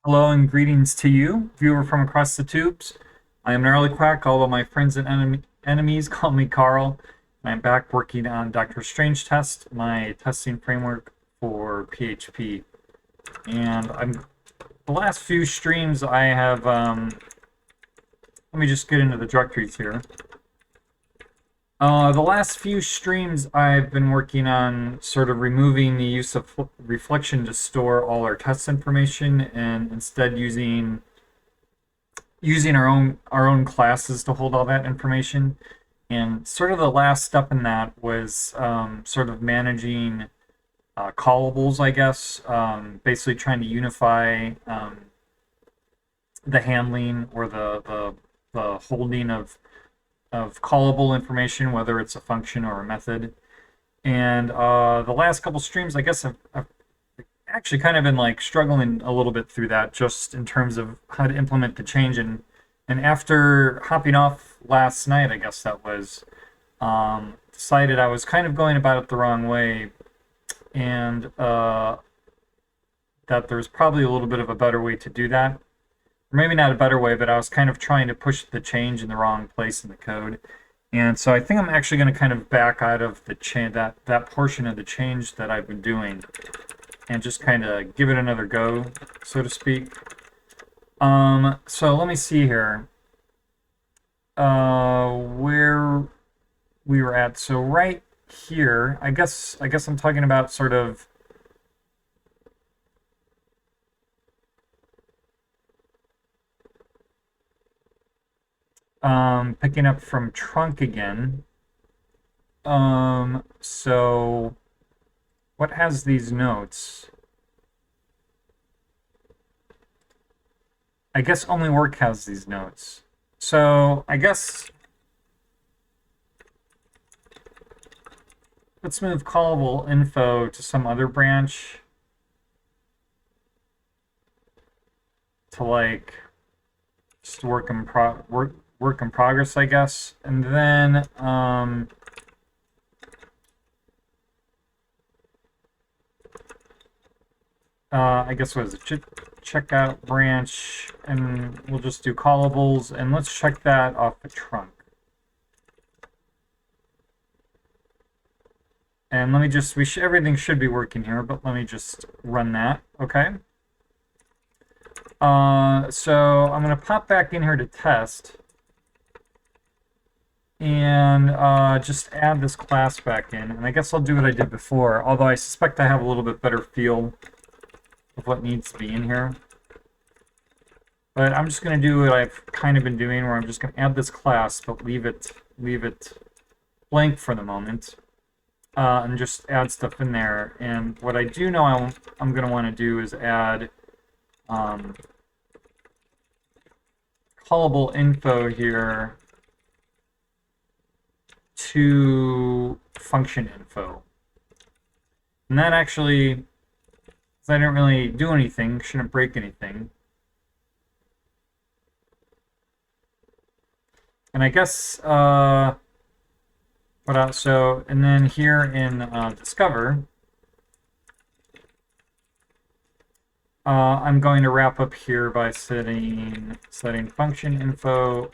Hello and greetings to you, viewer from across the tubes. I am Gnarly Quack, although my friends and enemies call me Carl. I'm back working on Dr. Strangetest, my testing framework for PHP. And the last few streams I have, let me just get into the directories here. The last few streams I've been working on sort of removing the use of reflection to store all our test information and instead using our own classes to hold all that information. And sort of the last step in that was sort of managing callables, I guess. Basically trying to unify the handling or the holding of callable information, whether it's a function or a method. And the last couple streams, I guess I've actually kind of been like struggling a little bit through that, just in terms of how to implement the change. And after hopping off last night, I guess that was, decided I was kind of going about it the wrong way, and that there's probably a little bit of a better way to do that. Or maybe not a better way, but I was kind of trying to push the change in the wrong place in the code. And so I think I'm actually going to kind of back out of the that portion of the change that I've been doing and just kind of give it another go, so to speak. So let me see here. Where we were at. So right here, I guess I'm talking about sort of picking up from trunk again. So what has these notes? I guess only work has these notes. So I guess let's move callable info to some other branch to like just work in progress, I guess. And then I guess what is it? Checkout branch, and we'll just do callables, and let's check that off the trunk. And let me just, everything should be working here, but let me just run that, okay? So I'm gonna pop back in here to test, and just add this class back in, and I guess I'll do what I did before, although I suspect I have a little bit better feel of what needs to be in here. But I'm just going to do what I've kind of been doing, where I'm just going to add this class, but leave it blank for the moment, and just add stuff in there. And what I do know I'm going to want to do is add callable info here to function info. And that actually, because I didn't really do anything, shouldn't break anything. And I guess, what else? So, and then here in Discover, I'm going to wrap up here by setting function info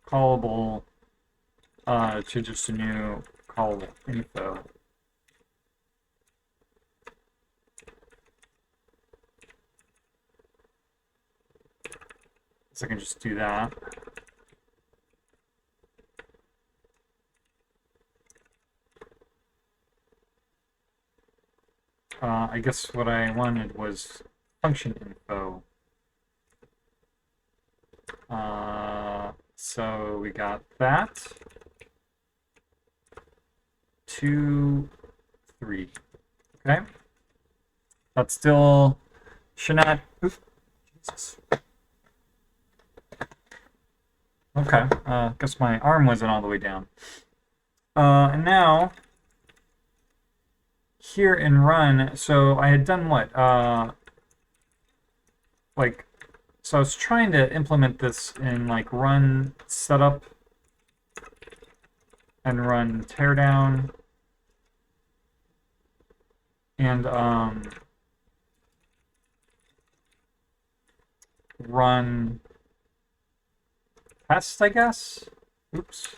callable to just a new callable info. So I can just do that. I guess what I wanted was function info. So we got that. 2, 3. Okay. That still should not. Oops. Jesus. Okay. Guess my arm wasn't all the way down. And now here in run, so I had done what? So I was trying to implement this in like run setup and run teardown. And run test, I guess. Oops.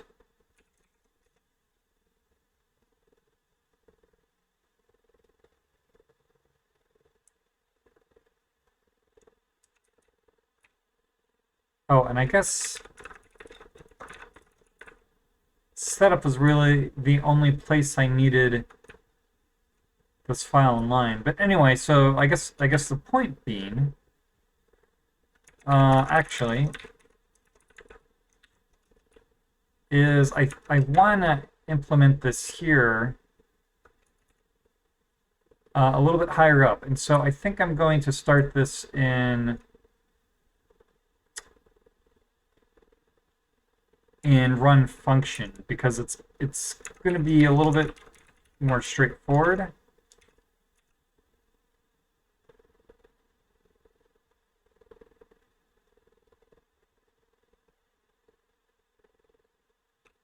Oh, and I guess setup was really the only place I needed this file in line. But anyway, so I guess the point being, actually, is I want to implement this here a little bit higher up, and so I think I'm going to start this in run function because it's going to be a little bit more straightforward.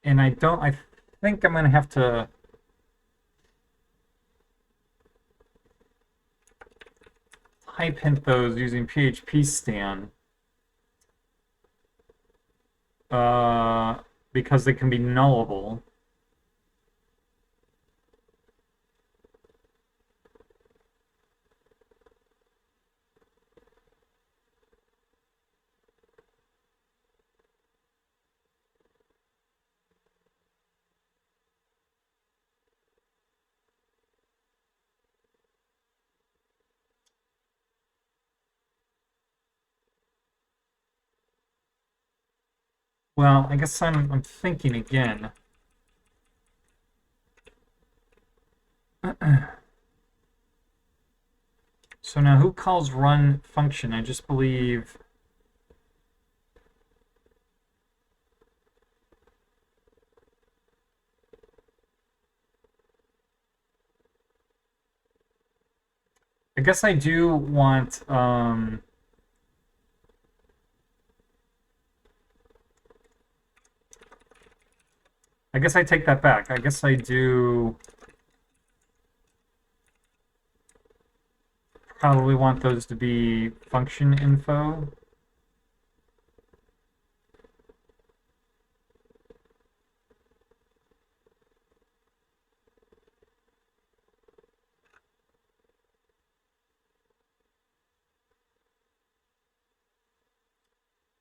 And I think I'm going to have to type hint those using PHP stan because they can be nullable. Well, I guess I'm thinking again. So now who calls run function? I just believe I guess I do want I guess I take that back. I guess I do probably want those to be function info.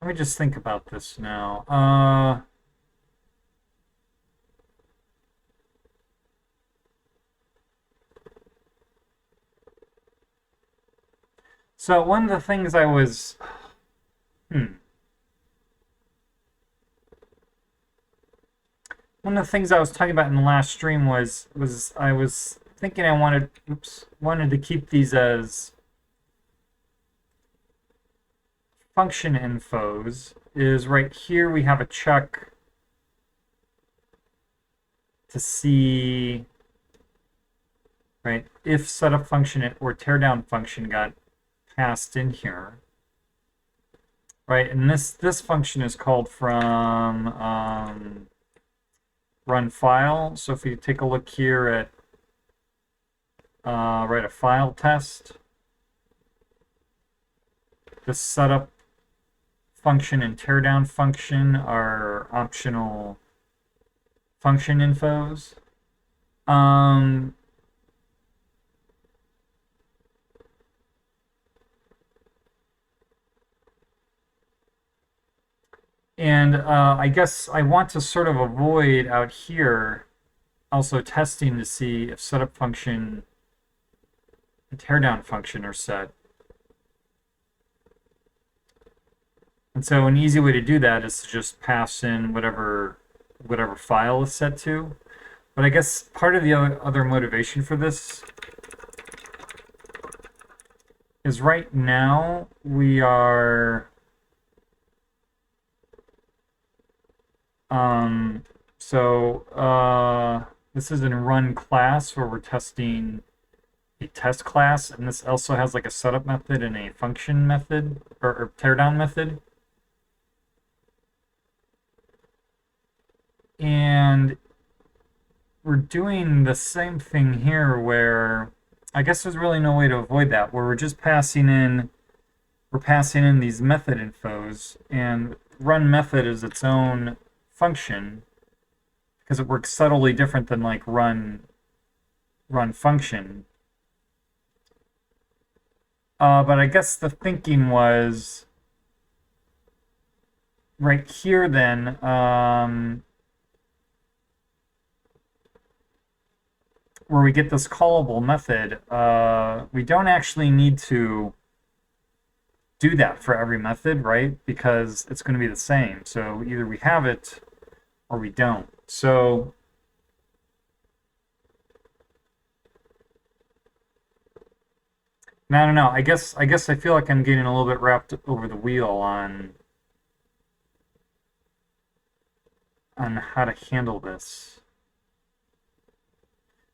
Let me just think about this now. So one of the things I was one of the things I was talking about in the last stream was I was thinking I wanted to keep these as function infos. Is right here we have a check to see right if setup function or teardown function got passed in here. Right, and this function is called from run file. So if you take a look here at write a file test, the setup function and teardown function are optional function infos. And I guess I want to sort of avoid out here also testing to see if setup function and teardown function are set. And so an easy way to do that is to just pass in whatever file is set to. But I guess part of the other motivation for this is right now we are this is in run class where we're testing a test class, and this also has like a setup method and a function method or teardown method. And we're doing the same thing here where I guess there's really no way to avoid that, where we're just passing in we're passing in these method infos, and run method is its own function because it works subtly different than like run function. But I guess the thinking was right here then, where we get this callable method, we don't actually need to do that for every method, right? Because it's going to be the same. So either we have it or we don't. So I don't know. I guess I feel like I'm getting a little bit wrapped over the wheel on how to handle this.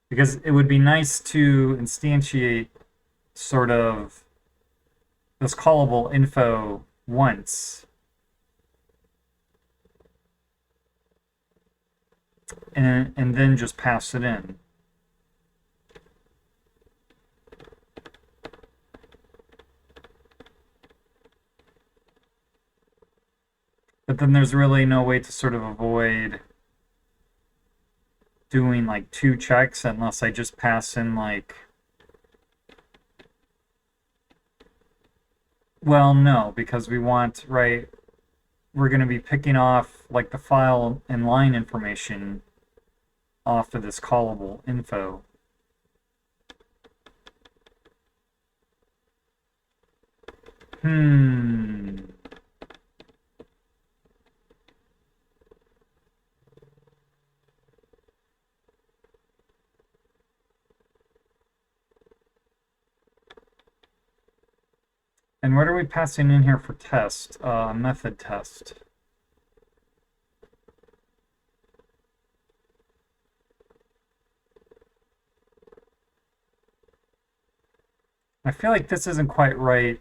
Because it would be nice to instantiate sort of this callable info once, and then just pass it in. But then there's really no way to sort of avoid doing like 2 checks unless I just pass in like, well, no, because we want, right, we're going to be picking off like the file and line information off of this callable info. And what are we passing in here for test? Method test. I feel like this isn't quite right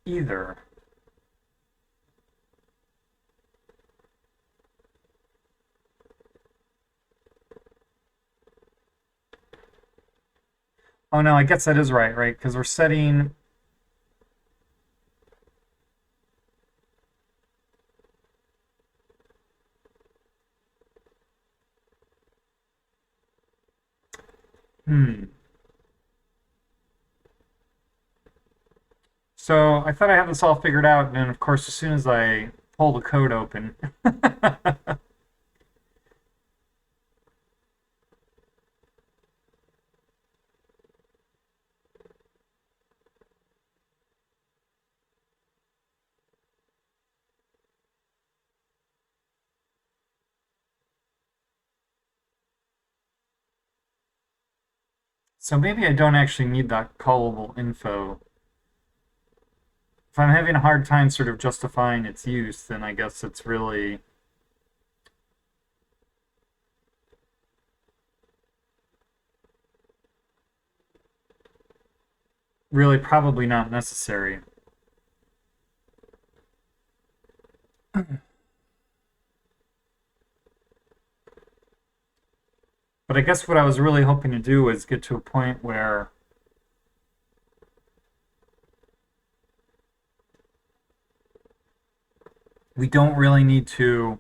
either. Oh no, I guess that is right, right? Because we're setting. So I thought I had this all figured out, and then of course, as soon as I pull the code open. So maybe I don't actually need that callable info. If I'm having a hard time sort of justifying its use, then I guess it's really probably not necessary. But I guess what I was really hoping to do was get to a point where we don't really need to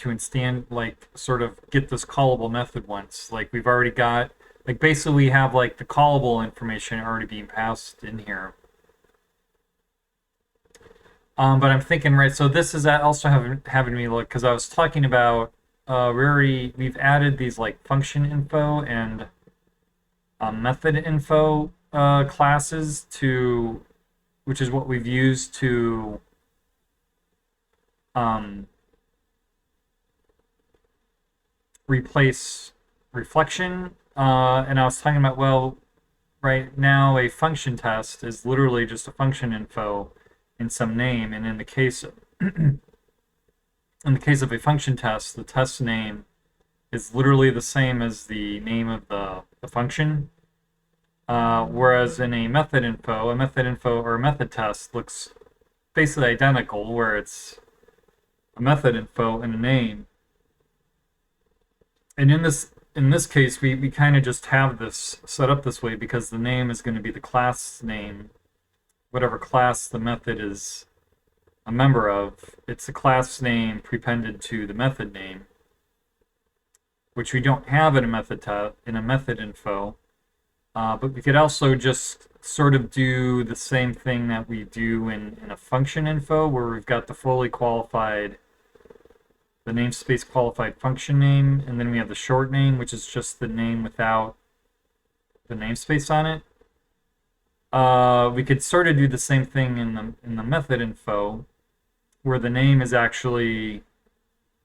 instant like sort of get this callable method once. Like we've already got like basically we have like the callable information already being passed in here. But I'm thinking, right, so this is also having me look, because I was talking about we've added these like function info and method info classes to, which is what we've used to replace reflection. And I was talking about, well, right now a function test is literally just a function info in some name, and in the case of a function test, the test name is literally the same as the name of the function. Whereas in a method info or a method test looks basically identical, where it's a method info and a name. And in this in this case, we kind of just have this set up this way because the name is going to be the class name, whatever class the method is a member of. It's the class name prepended to the method name, which we don't have in a method info. But we could also just sort of do the same thing that we do in a function info, where we've got the namespace qualified function name, and then we have the short name, which is just the name without the namespace on it. We could sort of do the same thing in the method info, where the name is actually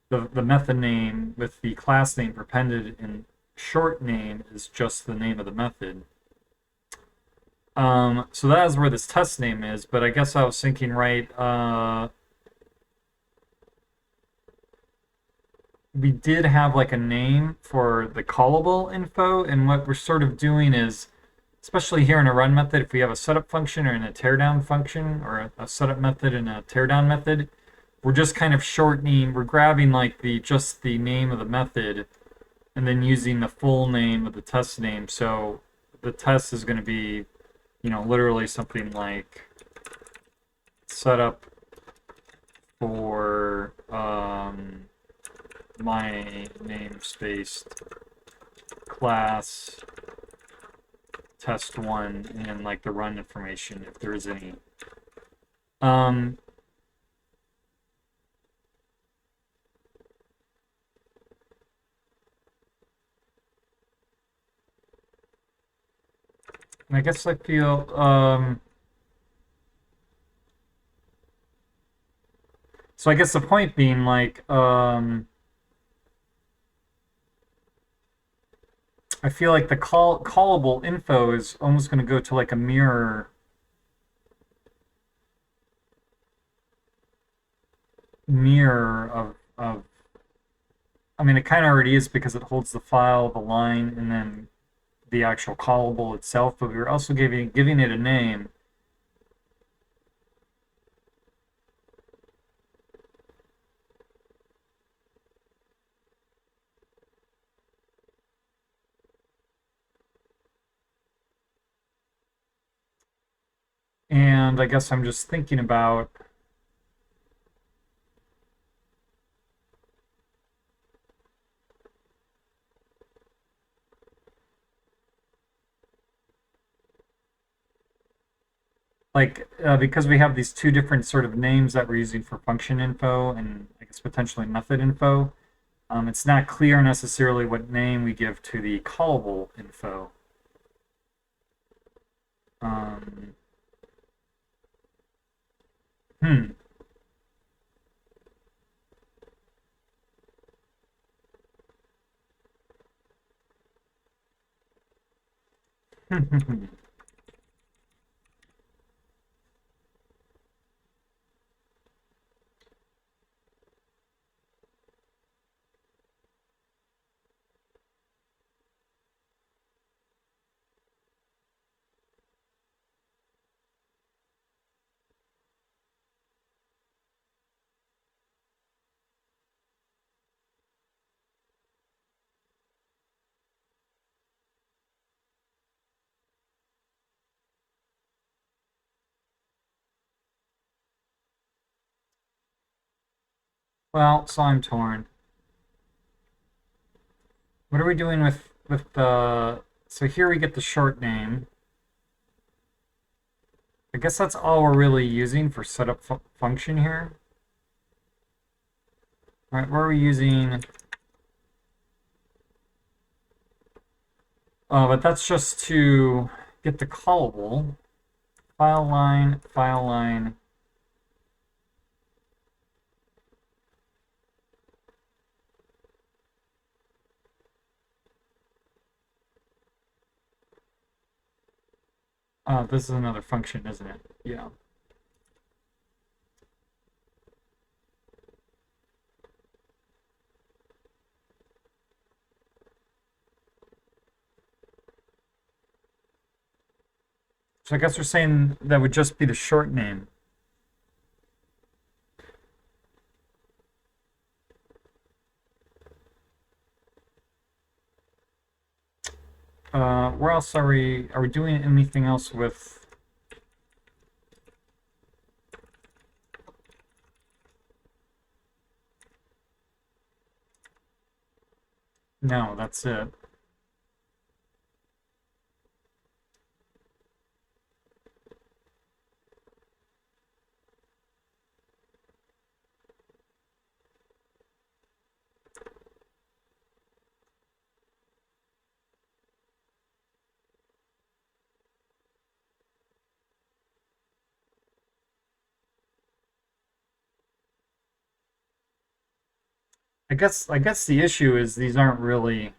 the method name with the class name prepended in short name is just the name of the method. So that is where this test name is, but I guess I was thinking, right, we did have like a name for the callable info, and what we're sort of doing is, especially here in a run method, if we have a setup function or in a teardown function, or a setup method and a teardown method, we're just kind of shortening, we're grabbing like just the name of the method and then using the full name of the test name. So the test is going to be, literally something like setup for my namespace class test1 and like the run information if there is any. I guess I feel so I guess the point being like I feel like the callable info is almost going to go to like a mirror of I mean, it kind of already is because it holds the file, the line, and then the actual callable itself, but we were also giving it a name. And I guess I'm just thinking about because we have these two different sort of names that we're using for function info and I guess potentially method info, it's not clear necessarily what name we give to the callable info. Um, hmm. Well, so I'm torn. What are we doing with the? So here we get the short name. I guess that's all we're really using for setup function here. All right, where are we using? But that's just to get the callable file line, file line. This is another function, isn't it? Yeah. So I guess we're saying that would just be the short name. Where else are we? Are we doing anything else with? No, that's it. I guess the issue is these aren't really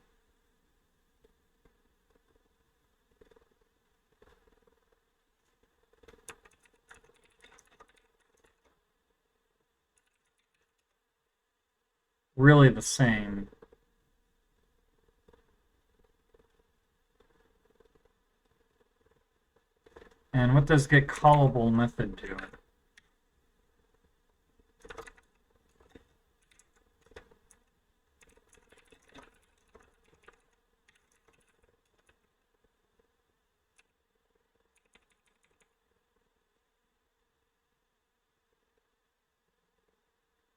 the same. And what does get callable method do?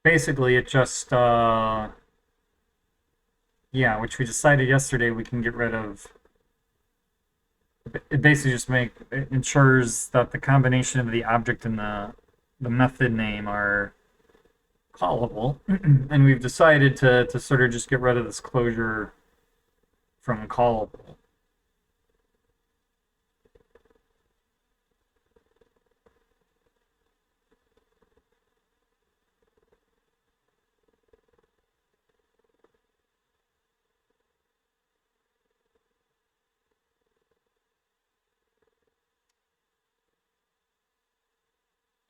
Basically, it just yeah, which we decided yesterday we can get rid of. It basically just it ensures that the combination of the object and the method name are callable, and we've decided to sort of just get rid of this closure from callable.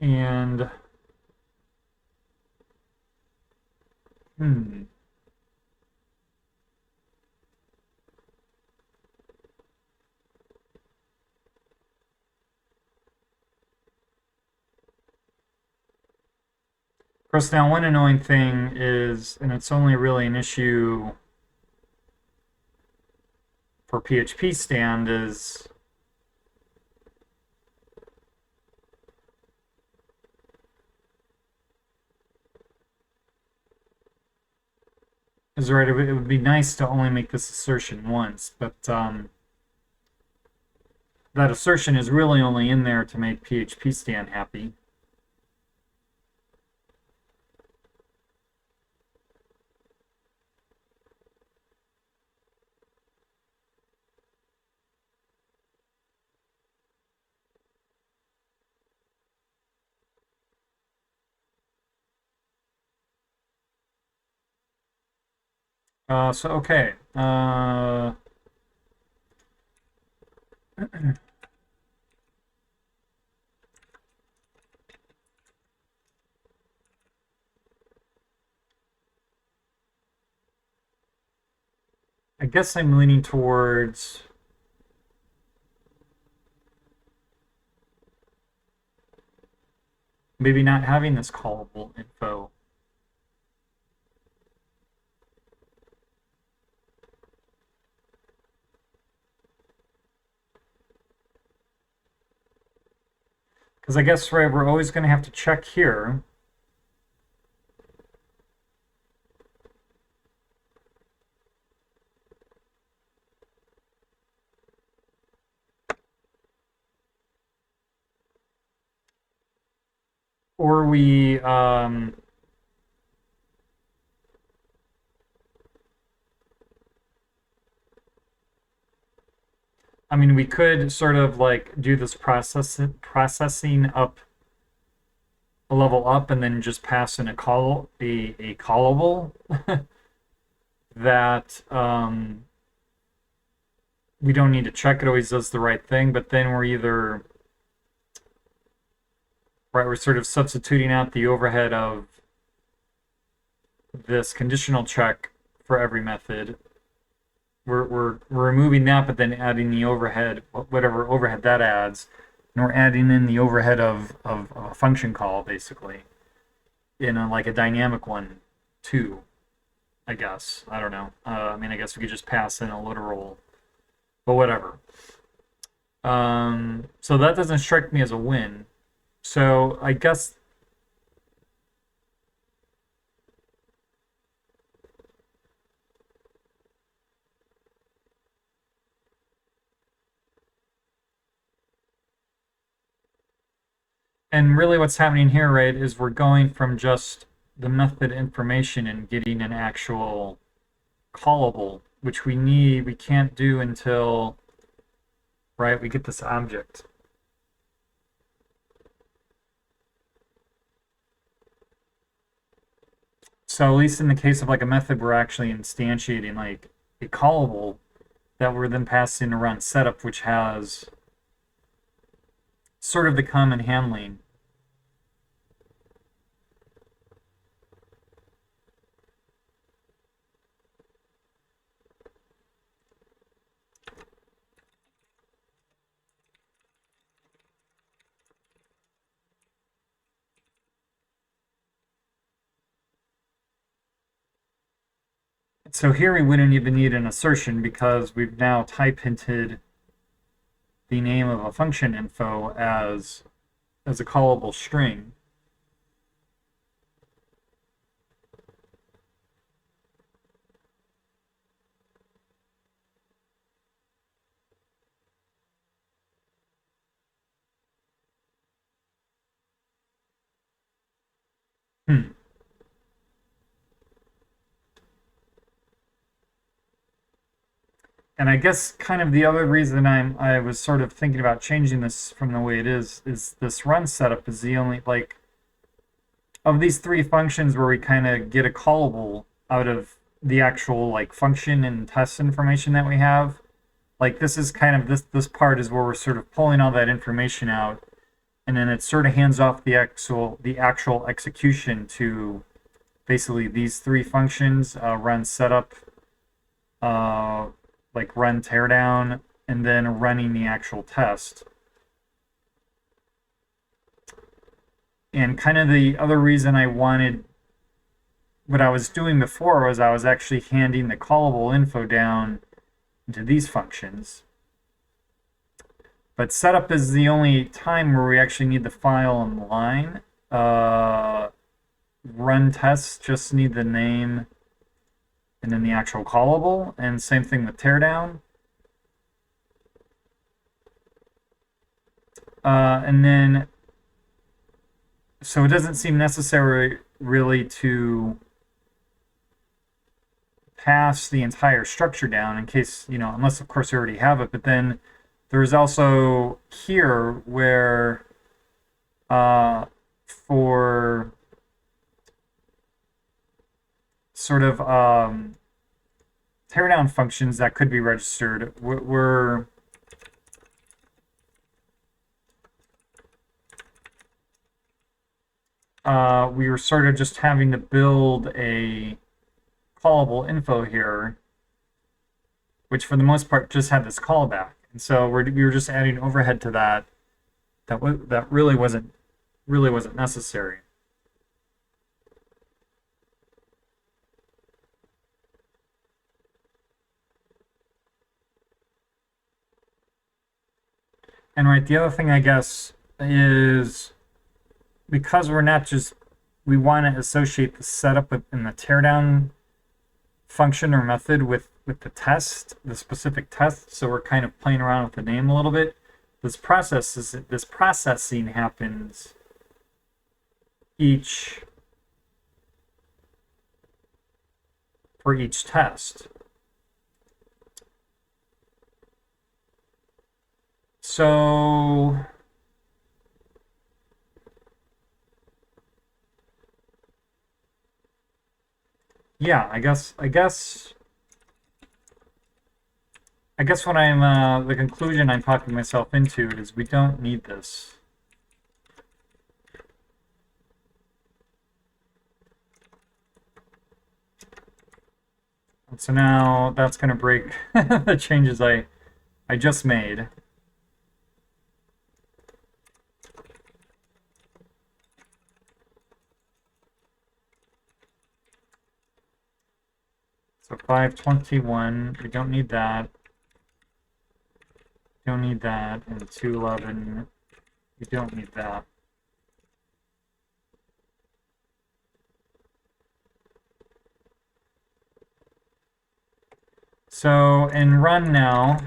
And hmm, of course, now one annoying thing is, and it's only really an issue for PHP stand, is right. It would be nice to only make this assertion once, but that assertion is really only in there to make PHP stand happy. So okay. I guess I'm leaning towards maybe not having this callable info. Because I guess, right, we're always going to have to check here. Or I mean, we could sort of like do this processing up a level up and then just pass in a callable that we don't need to check. It always does the right thing, but then we're either right, we're sort of substituting out the overhead of this conditional check for every method. We're removing that, but then adding the overhead, whatever overhead that adds, and we're adding in the overhead of a function call, basically, in like a dynamic one, too. I guess I don't know. I mean, I guess we could just pass in a literal but whatever. So that doesn't strike me as a win. So I guess, and really what's happening here, right, is we're going from just the method information and getting an actual callable, which we can't do until, right, we get this object. So at least in the case of like a method, we're actually instantiating like a callable that we're then passing around setup, which has sort of the common handling. So here we wouldn't even need an assertion because we've now type hinted the name of a function info as a callable string. Hmm. And I guess kind of the other reason I was sort of thinking about changing this from the way it is this run setup is the only like of these three functions where we kind of get a callable out of the actual like function and test information that we have. Like this is kind of this part is where we're sort of pulling all that information out, and then it sort of hands off the actual execution to basically these three functions: run setup, uh, like run teardown, and then running the actual test. And kind of the other reason I wanted what I was doing before was I was actually handing the callable info down into these functions. But setup is the only time where we actually need the file on the line. Run tests just need the name and then the actual callable, and same thing with teardown. And then, so it doesn't seem necessary really to pass the entire structure down in case, unless of course you already have it, but then there's also here where for sort of teardown functions that could be registered, we were sort of just having to build a callable info here, which for the most part just had this callback. And so we were just adding overhead to that really wasn't necessary. And right, the other thing I guess is because we're not just we want to associate the setup in the teardown function or method with the test, the specific test. So we're kind of playing around with the name a little bit. This processing happens for each test. So yeah, I guess what I'm the conclusion I'm talking myself into is we don't need this. And so now that's going to break the changes I just made. So 521, we don't need that. need that, and 211, we don't need that. So in run now,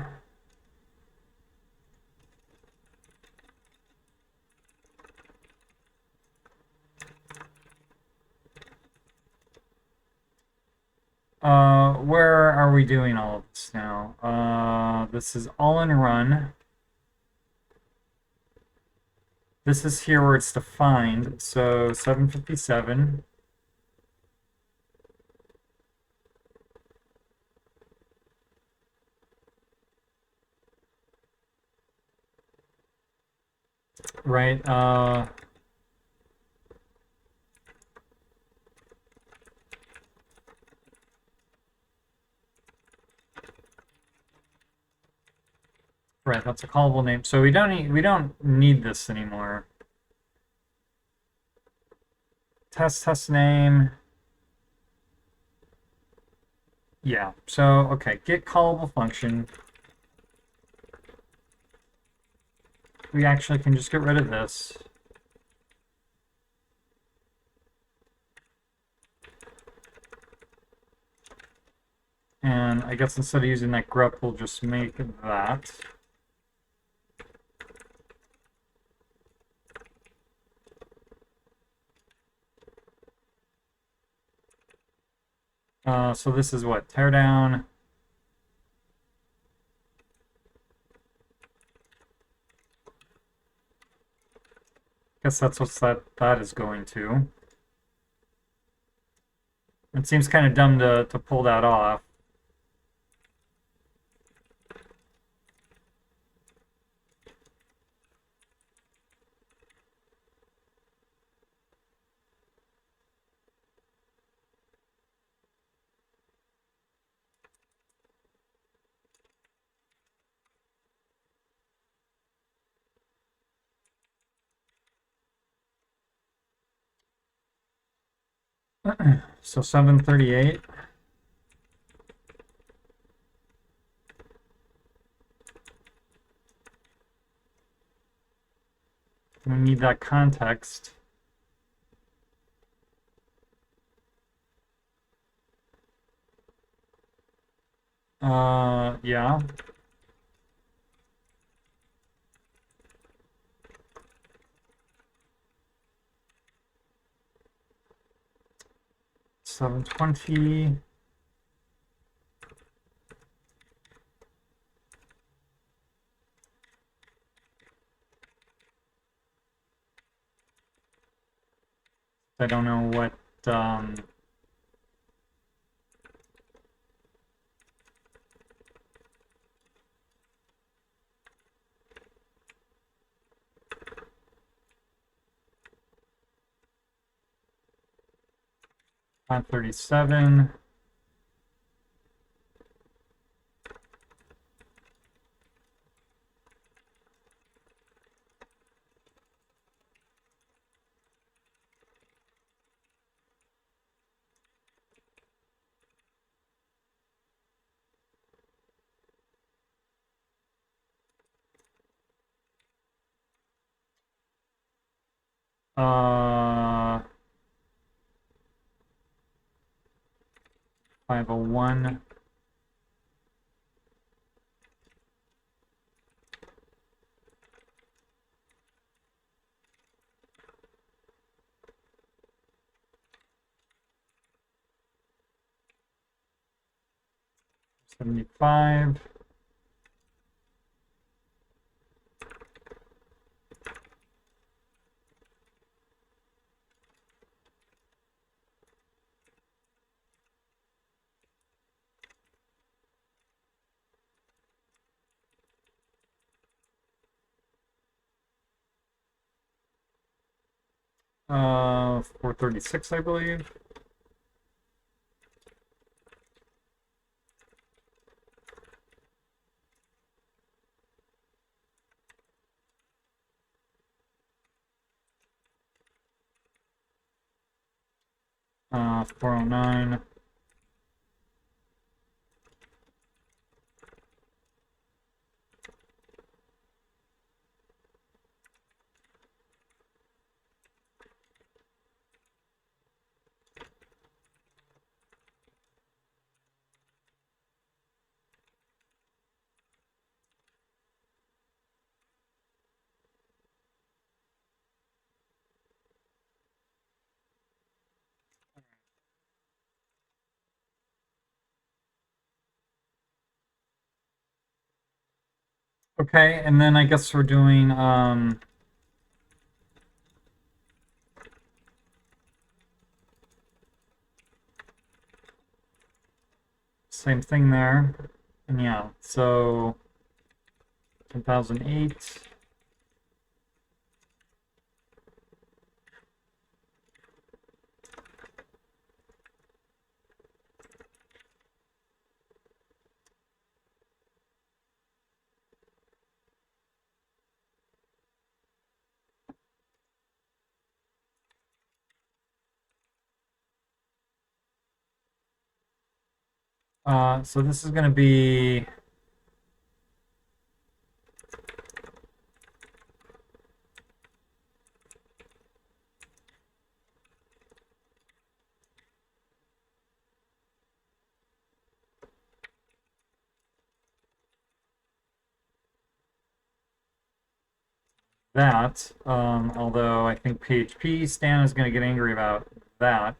where are we doing all of this now? This is all in run. This is here where it's defined, so 757. Right, right, that's a callable name. So we don't need this anymore. Test name. Yeah, so okay, get callable function. We actually can just get rid of this. And I guess instead of using that grep, we'll just make that. So this is what? Tear down. Guess that's what that is going to. It seems kind of dumb to pull that off. So 738. We need that context. Yeah. $720. I don't know what 537. Uh, 501. $75. Uh, 436, I believe. Uh, 409. Okay, and then I guess we're doing same thing there. And yeah, so 10,008. So this is going to be that. Although I think PHP Stan is going to get angry about that.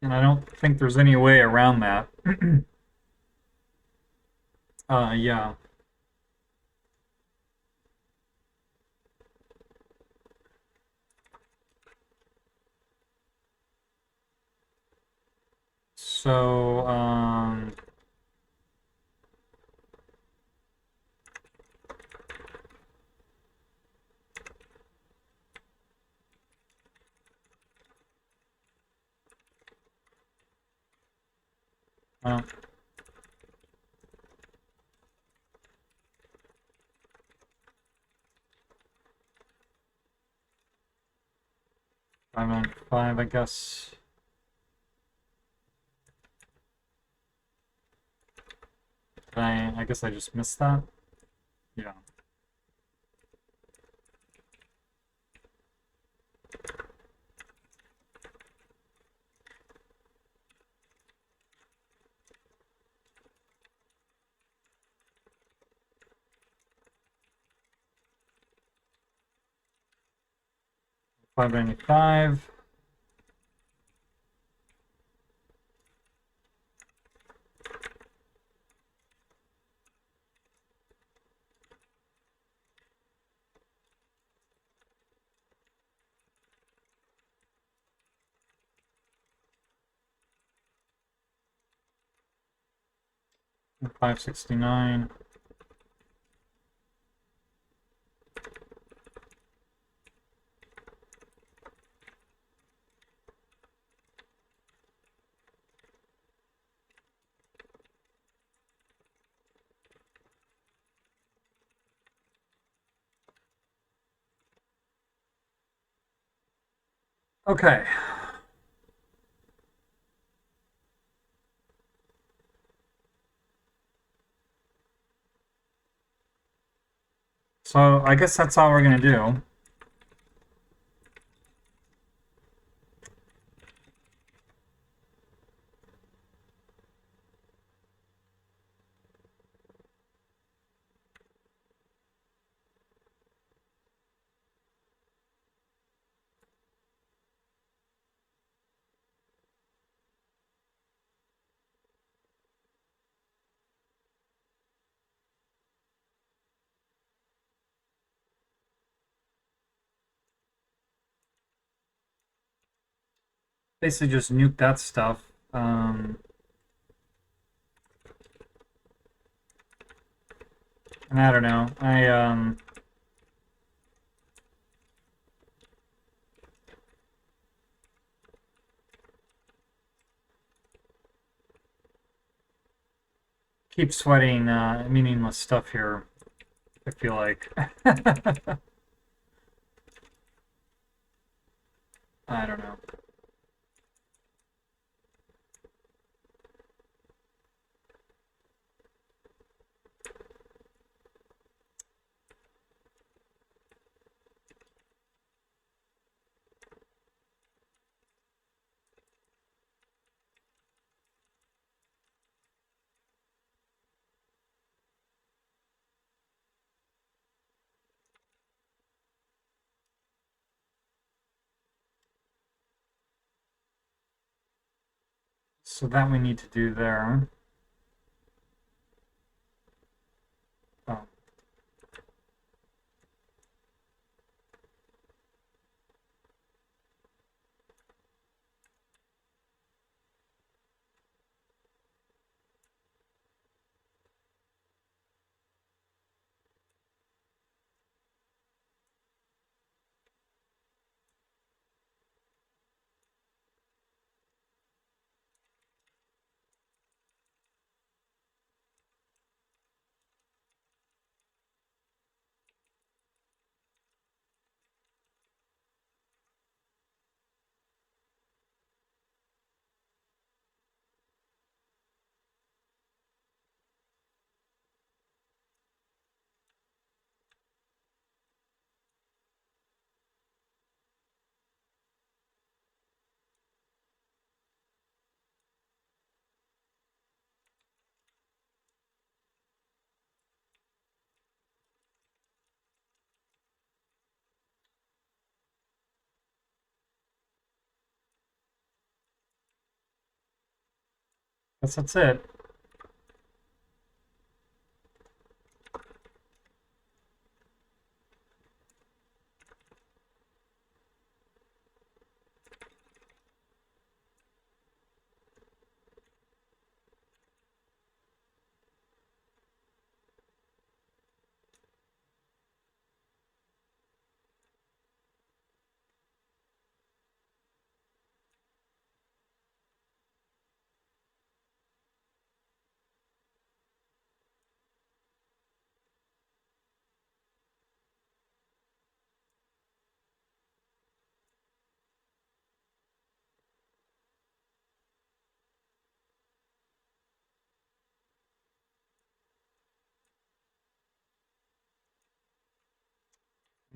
And I don't think there's any way around that. Yeah. So, 595, I guess. I guess I just missed that. Yeah. $5.95. $5.69. Okay. So I guess that's all we're gonna do. Basically just nuke that stuff. And I don't know. I keep sweating meaningless stuff here, I feel like. I don't know. So that we need to do there. Oh. Guess that's it.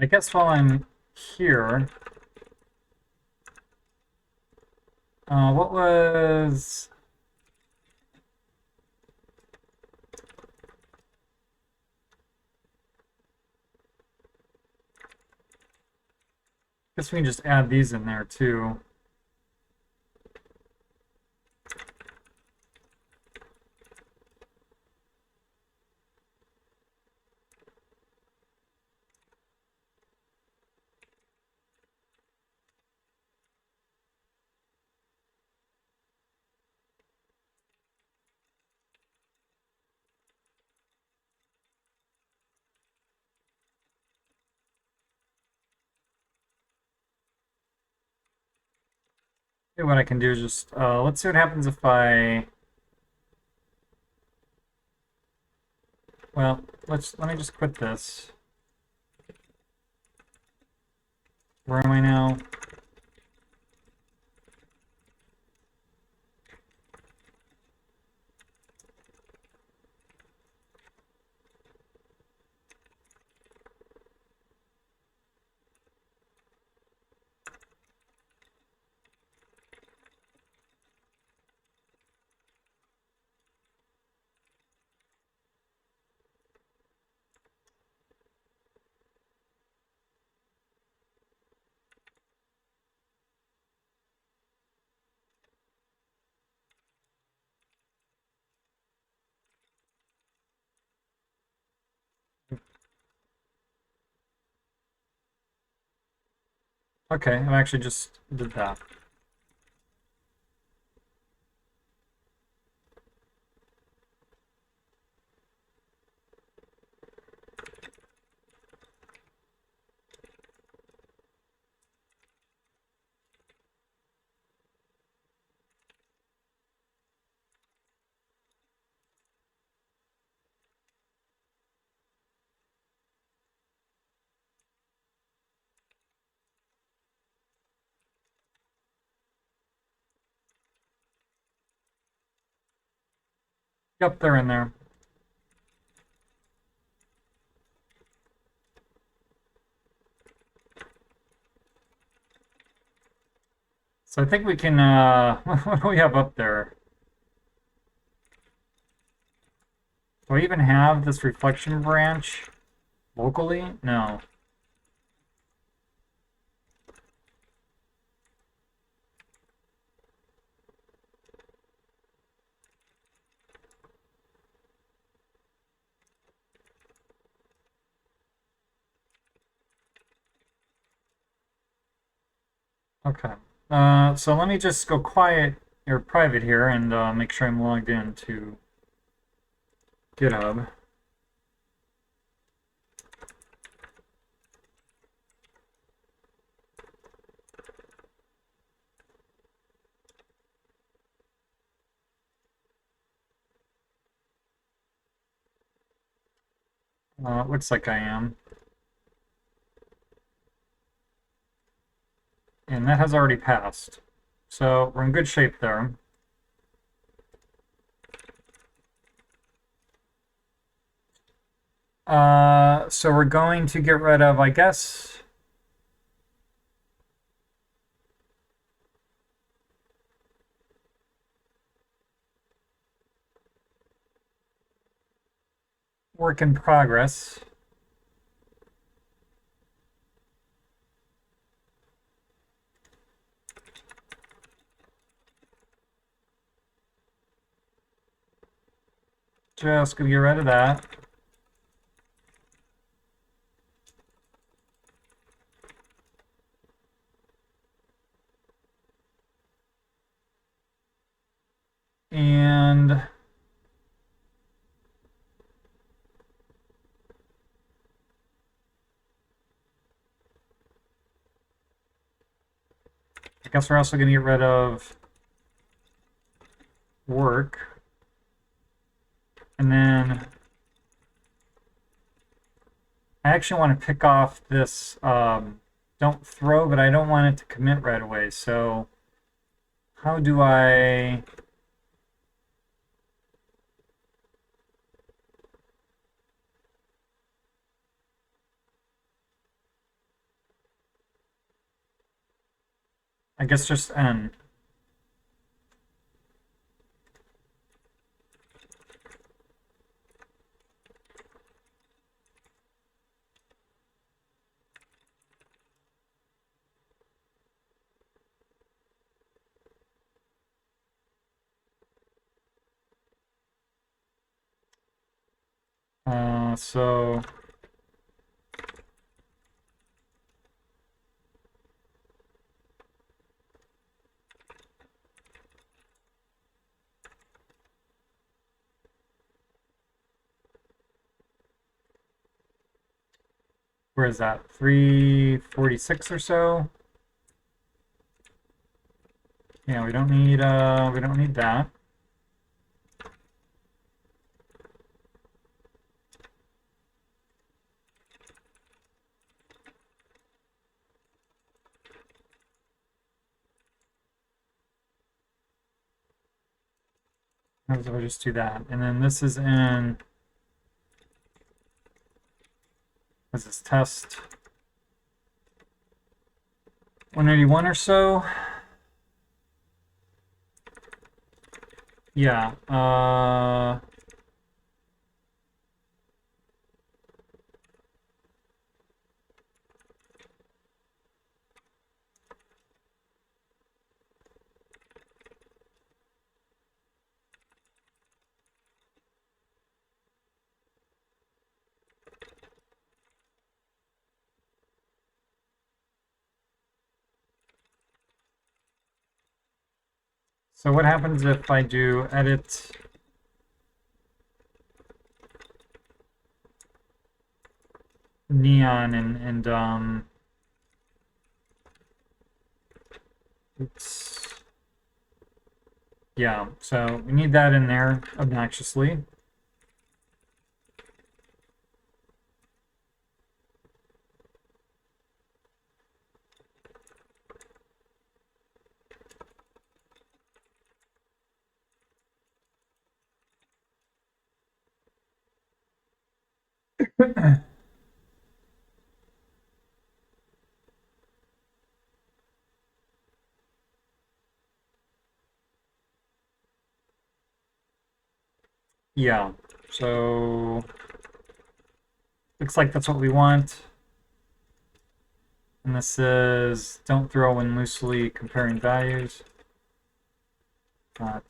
I guess while I'm here, what was... I guess we can just add these in there too. Maybe what I can do is just, let's see what happens if I... Well, let me just quit this. Where am I now? Okay, I actually just did that. Yep, they're in there. So I think we can, what do we have up there? Do I even have this reflection branch locally? No. Okay. So let me just go quiet or private here and make sure I'm logged in to GitHub. It looks like I am. And that has already passed. So we're in good shape there. So we're going to get rid of, I guess, work in progress. Just gonna get rid of that. And I guess we're also gonna get rid of work. And then I actually want to pick off this don't throw, but I don't want it to commit right away. So how do I... I guess just N. So where is that? 346 or so. Yeah, we don't need that. How if I just do that? And then this is in, what's this, test 181 or so? Yeah. So what happens if I do edit neon and oops. Yeah, so we need that in there obnoxiously. Yeah, so looks like that's what we want. And this is don't throw when loosely comparing values.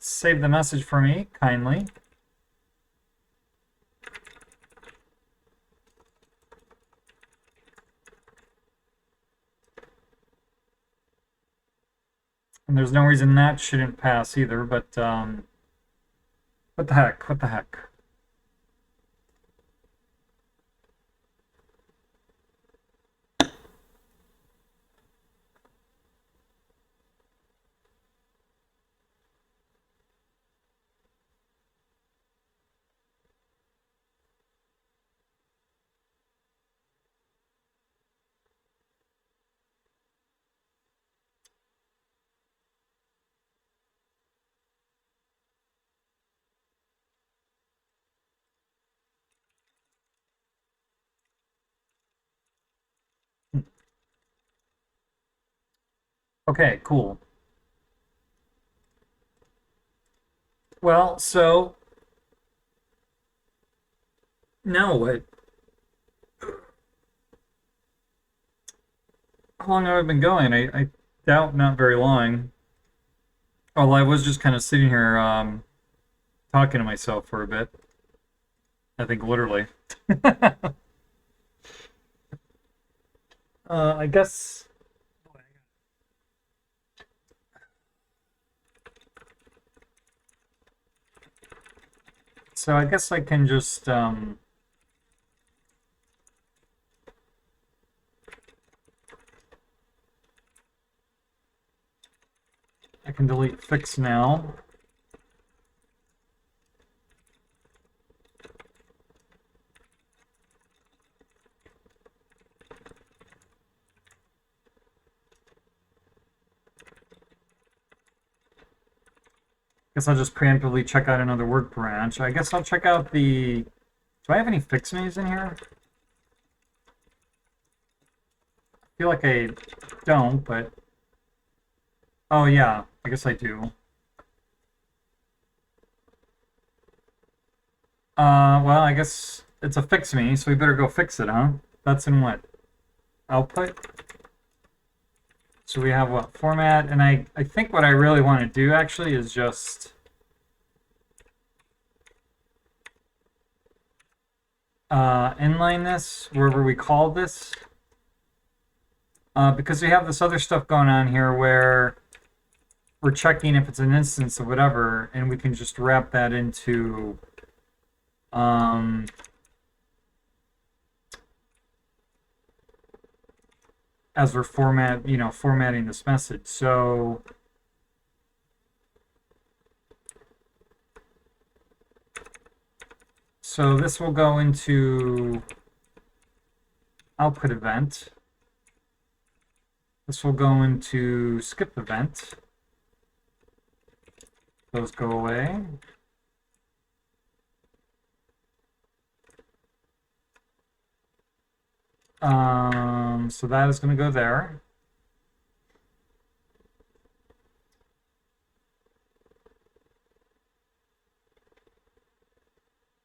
Save the message for me, kindly. And there's no reason that shouldn't pass either, but what the heck? What the heck? Okay, cool. Well, so no, what? How long have I been going? I doubt not very long. Well, I was just kind of sitting here talking to myself for a bit. I think literally. I guess. So I guess I can just I can delete fix now. Guess I'll just preemptively check out another work branch. I guess I'll check out the. Do I have any fix menus in here? I feel like I don't, but oh yeah, I guess I do. Well, I guess it's a fix me, so we better go fix it, huh? That's in what? Output? So we have what? Format, and I think what I really want to do actually is just inline this wherever we call this. Because we have this other stuff going on here where we're checking if it's an instance of whatever, and we can just wrap that into as we're formatting this message. So this will go into output event. This will go into skip event. Those go away. So that is going to go there.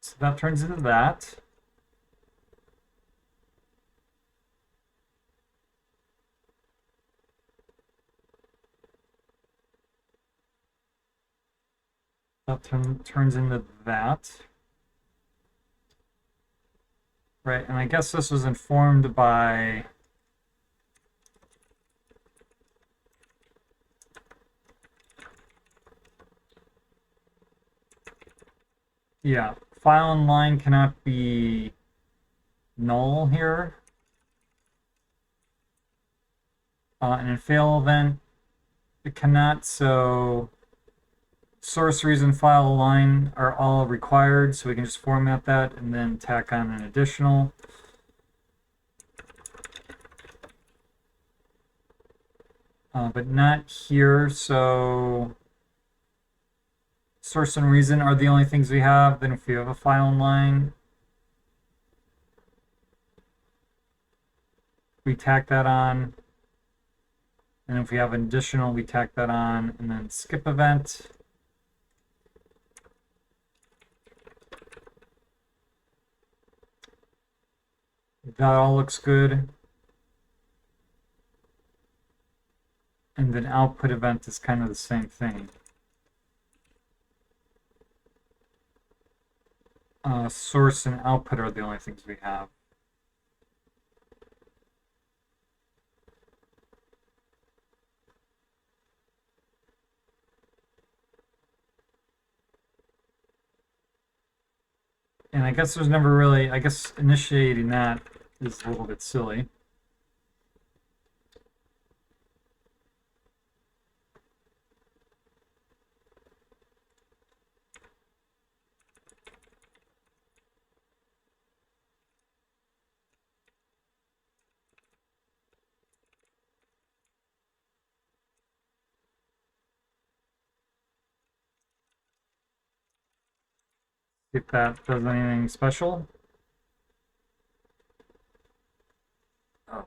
So that turns into that. That turns into that. Right, and I guess this was informed by yeah, file and line cannot be null here. And in fail event, it cannot, so source, reason, file, line are all required, so we can just format that and then tack on an additional. But not here, so source and reason are the only things we have. Then if we have a file and line, we tack that on. And if we have an additional, we tack that on, and then skip event. That all looks good. And then output event is kind of the same thing. Source and output are the only things we have. And I guess there's never really, I guess initiating that is a little bit silly. If that does anything special. Oh.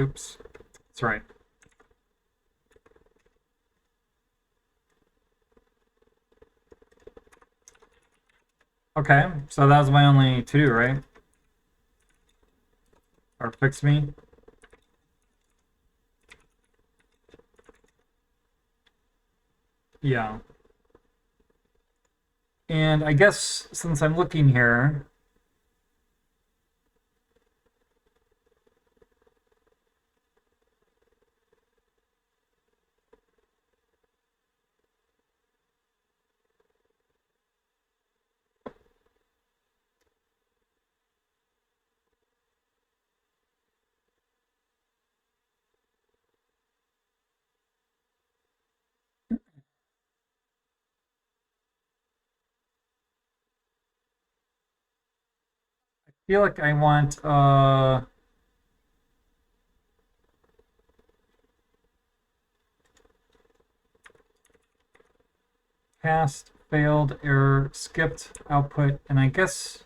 Oops. That's right. Okay, so that was my only to-do, right? Or fix me. Yeah. And I guess since I'm looking here, I feel like I want cast, failed, error, skipped, output, and I guess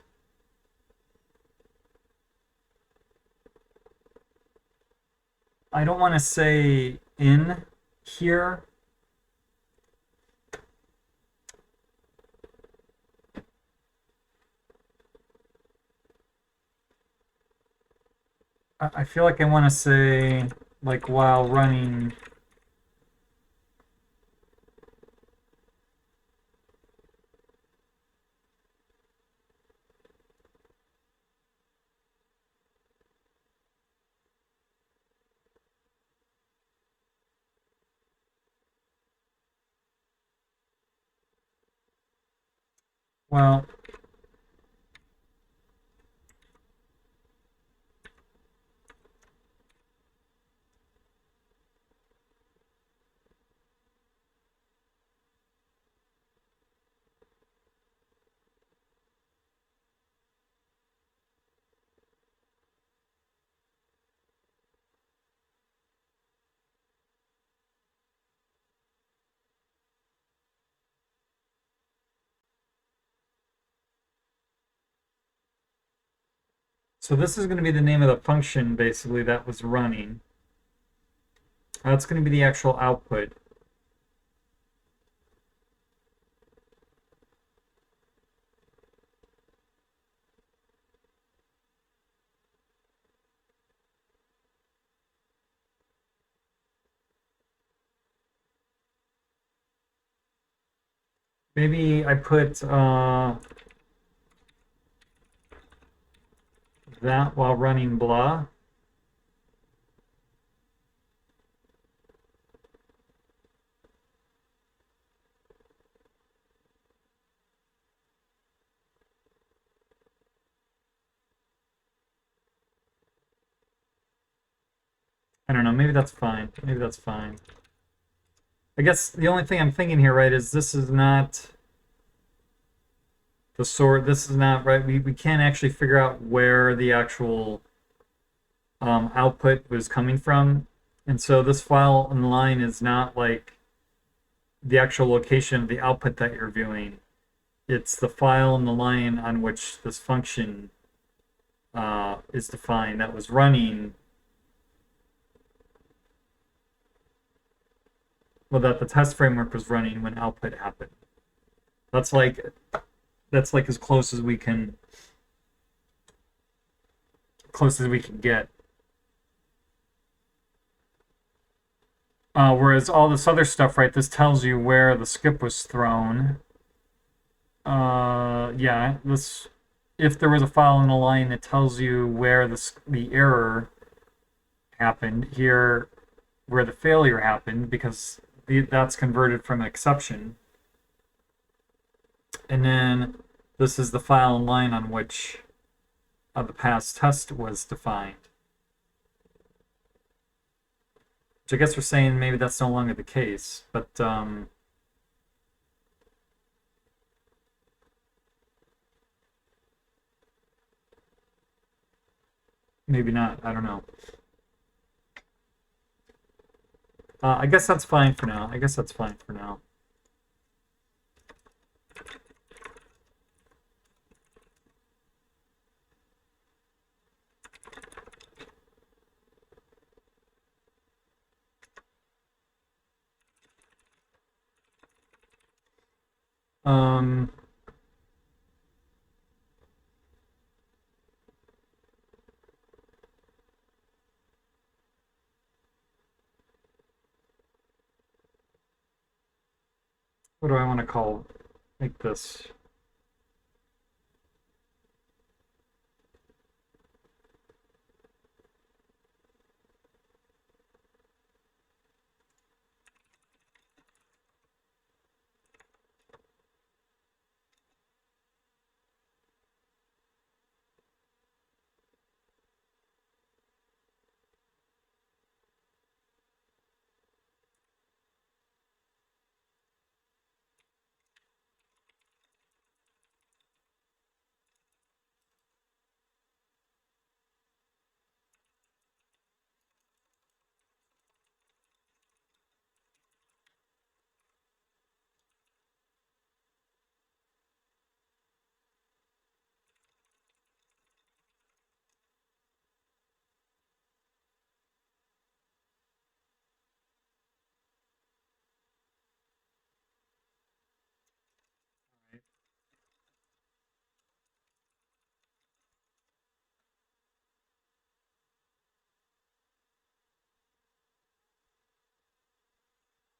I don't want to say in here. I feel like I want to say like while running. Well, so this is going to be the name of the function basically that was running. That's going to be the actual output. Maybe I put that while running blah. I don't know, maybe that's fine. Maybe that's fine. I guess the only thing I'm thinking here, right, is this is not the sort, this is not, right, we can't actually figure out where the actual output was coming from. And so this file in line is not like the actual location of the output that you're viewing. It's the file in the line on which this function is defined that was running, well, that the test framework was running when output happened. That's like as close as we can get. Whereas all this other stuff, right, this tells you where the skip was thrown. Yeah, this, if there was a file in a line that tells you where the error happened, here where the failure happened, because that's converted from an exception. And then this is the file and line on which the past test was defined. Which I guess we're saying maybe that's no longer the case, but maybe not. I don't know. I guess that's fine for now. I guess that's fine for now. Um, what do I want to call like this?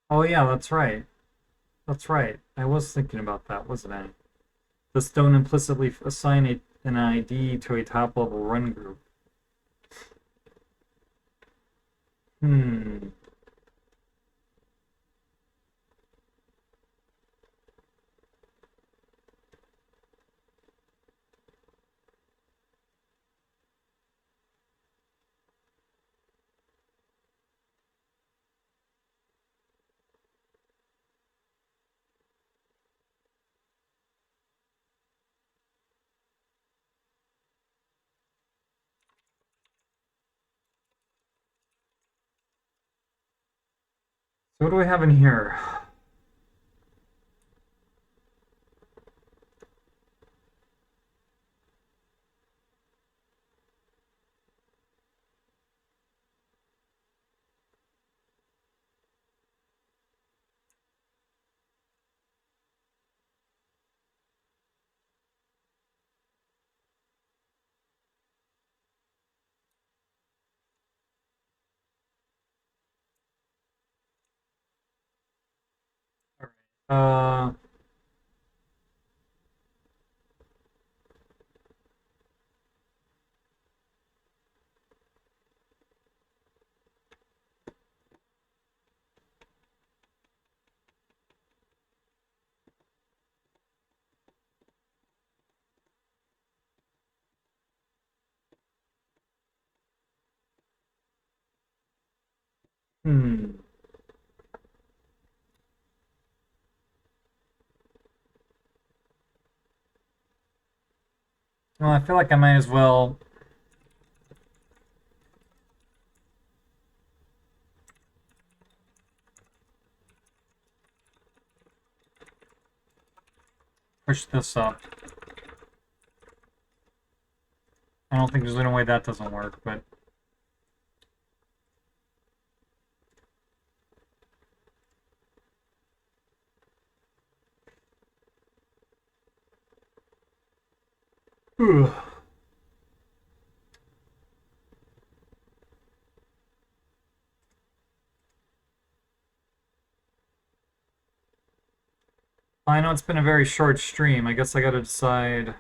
Oh yeah, that's right. That's right. I was thinking about that, wasn't I? Just don't implicitly assign an ID to a top-level run group. Hmm. So what do we have in here? All right. Hmm. Well, I feel like I might as well. Push this up. I don't think there's any way that doesn't work, but Ugh. I know it's been a very short stream. I guess I gotta decide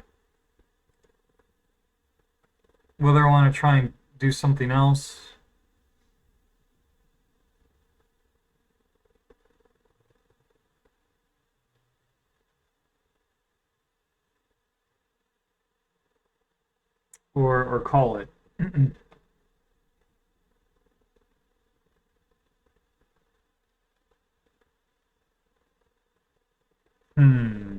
whether I want to try and do something else. or call it. Hmm.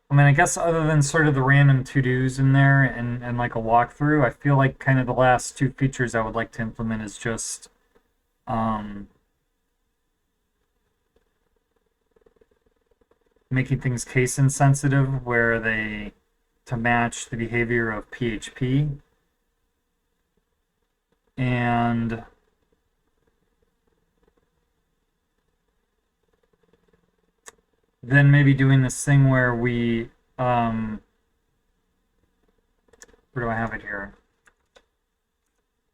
I mean, I guess other than sort of the random to-dos in there and like a walkthrough, I feel like kind of the last two features I would like to implement is just um, making things case insensitive, where they to match the behavior of PHP, and then maybe doing this thing where we where do I have it here?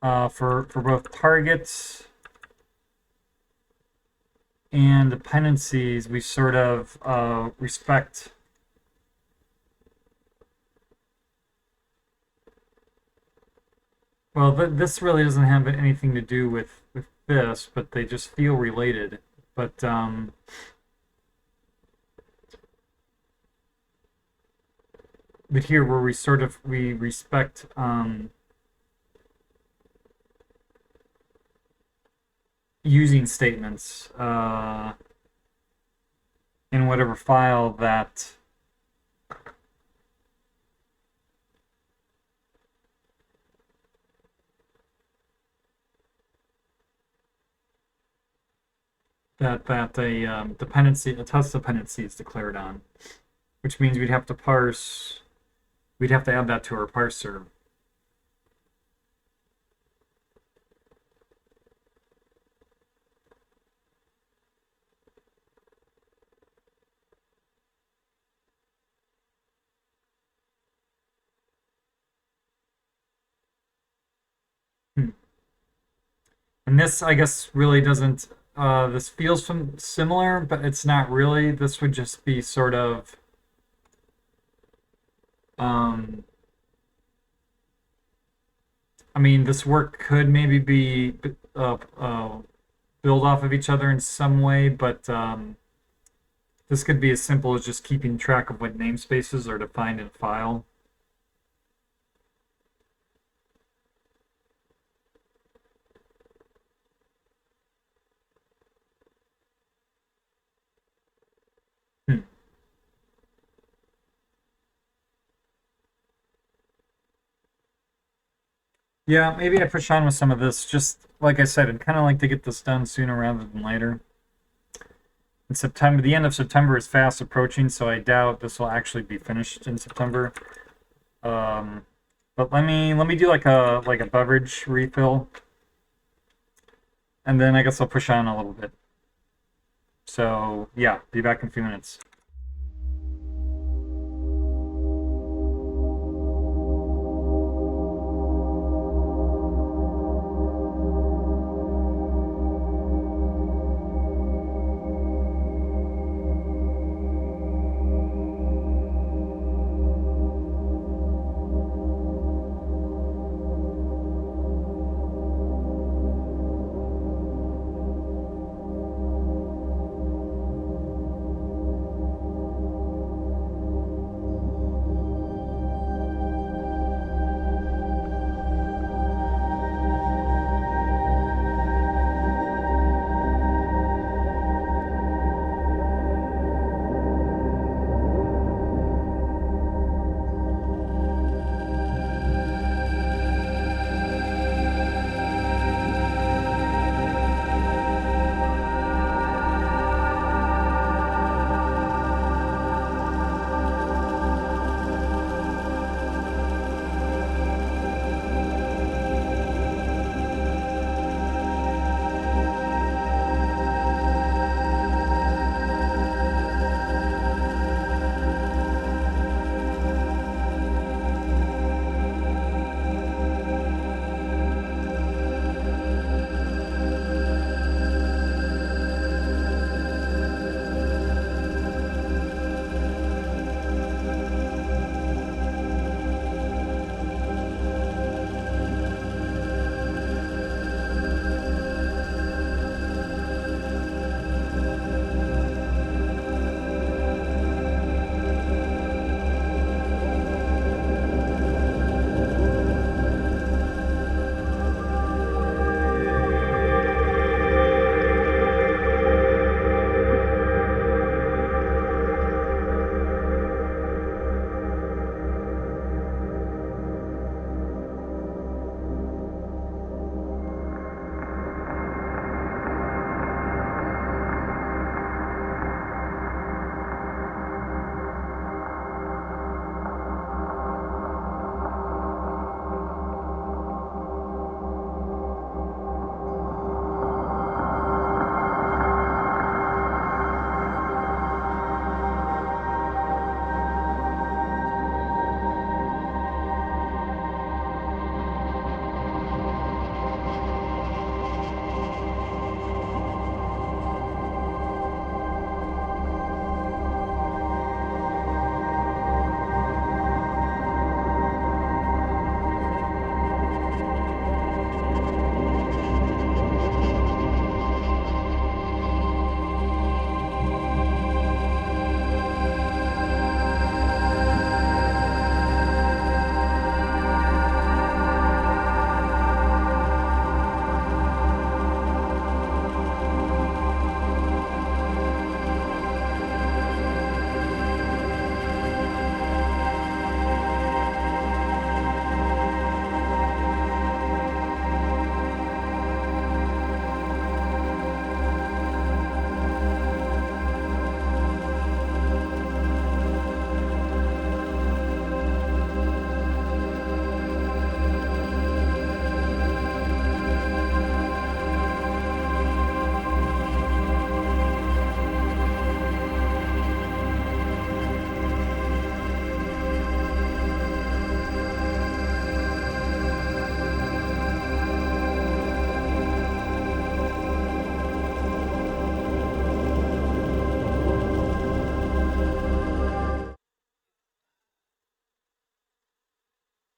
For both targets and dependencies, we sort of respect. Well, this really doesn't have anything to do with this, but they just feel related. But here where we respect using statements in whatever file that a dependency, a test dependency is declared on, which means we'd have to add that to our parser. And this, I guess, really doesn't. This feels similar, but it's not really. This would just be sort of. Um, I mean, this work could maybe be build off of each other in some way, but this could be as simple as just keeping track of what namespaces are defined in a file. Hmm. Yeah, maybe I push on with some of this. Just like I said, I'd kind of like to get this done sooner rather than later. In September, the end of September is fast approaching, so I doubt this will actually be finished in September. But let me do like a beverage refill, and then I guess I'll push on a little bit. So yeah, be back in a few minutes.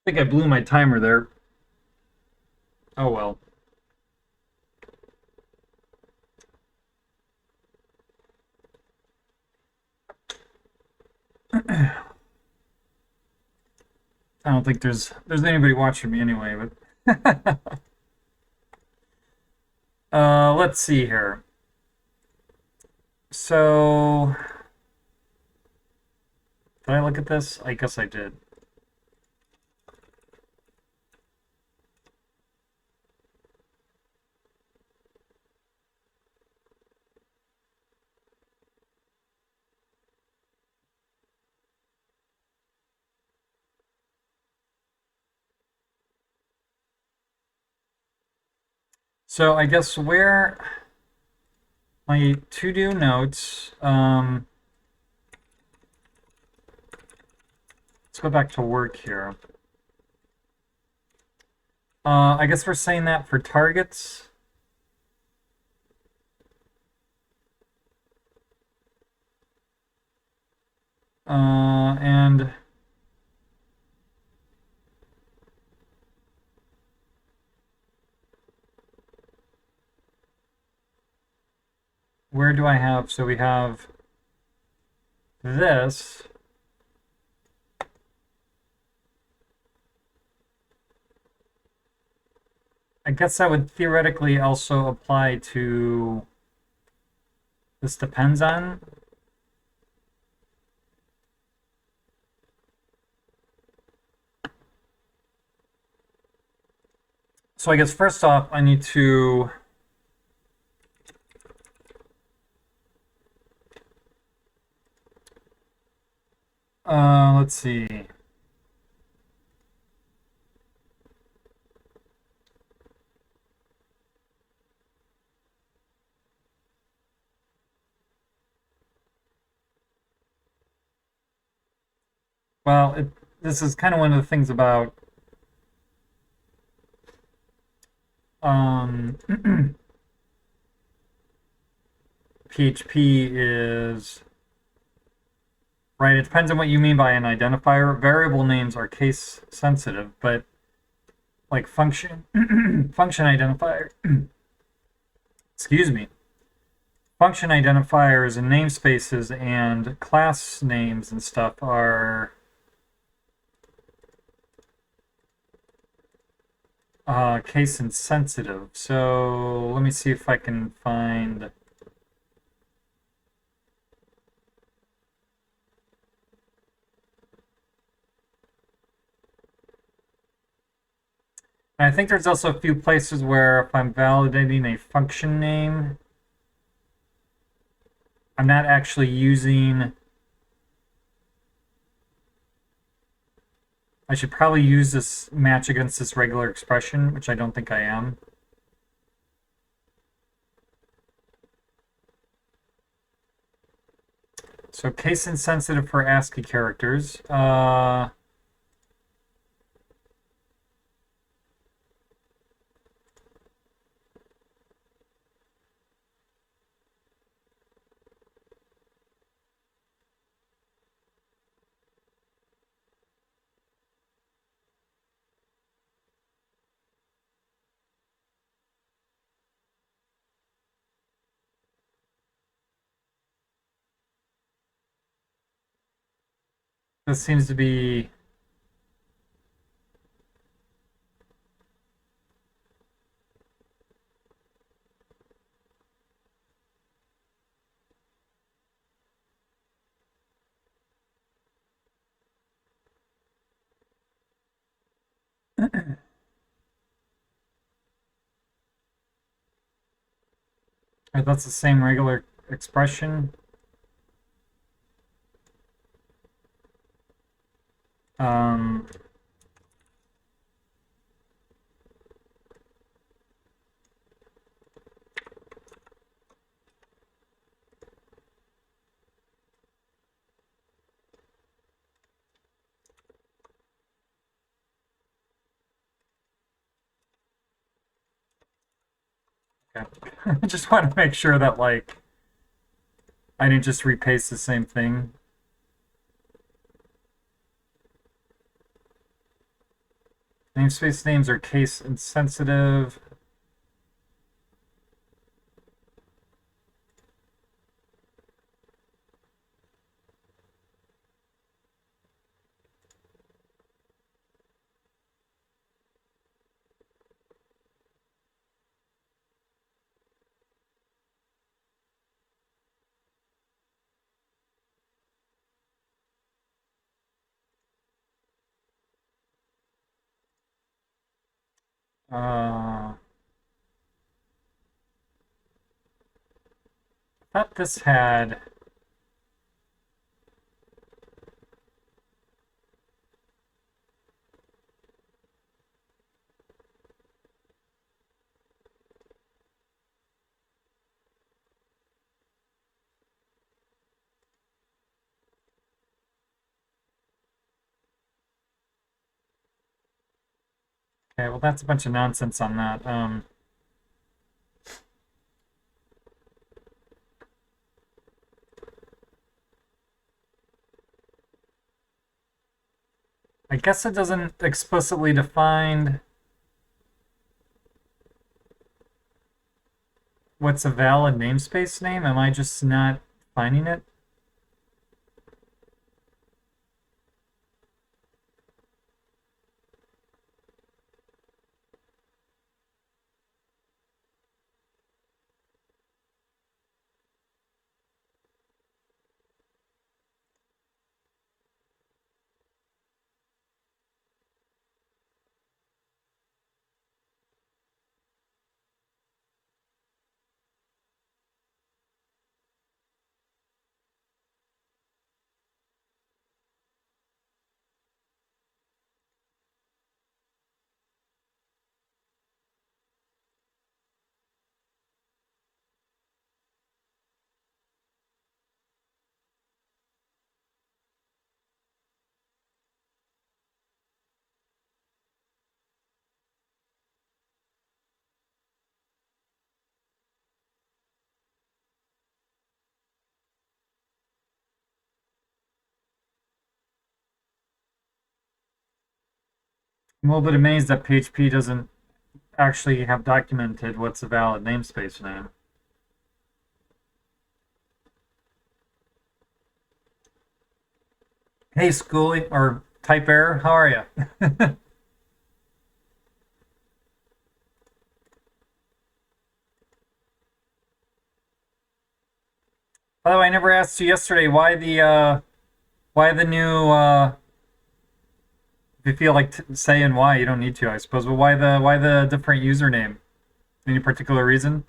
think I blew my timer there. Oh well. I don't think there's anybody watching me anyway, but let's see here. So did I look at this? I guess I did. So I guess where my to-do notes, let's go back to work here. I guess we're saying that for targets. And where do I have, so we have this. I guess that would theoretically also apply to this depends on. So I guess first off, I need to let's see. Well, this is kind of one of the things about PHP is, right, it depends on what you mean by an identifier. Variable names are case sensitive, but like function function identifier excuse me. Function identifiers and namespaces and class names and stuff are case insensitive. So let me see if I can find. And I think there's also a few places where if I'm validating a function name, I'm not actually using. I should probably use this match against this regular expression, which I don't think I am. So case insensitive for ASCII characters. This seems to be. That's the same regular expression. Um, okay. I just want to make sure that like I didn't just repaste the same thing. Namespace names are case insensitive. I thought this had. Okay, well, that's a bunch of nonsense on that. I guess it doesn't explicitly define what's a valid namespace name. Am I just not finding it? I'm a little bit amazed that PHP doesn't actually have documented what's a valid namespace name. Hey, Schoolie, or Type Error, how are you? By the way, I never asked you yesterday why the new if you feel like saying why, you don't need to, I suppose. But why the different username? Any particular reason?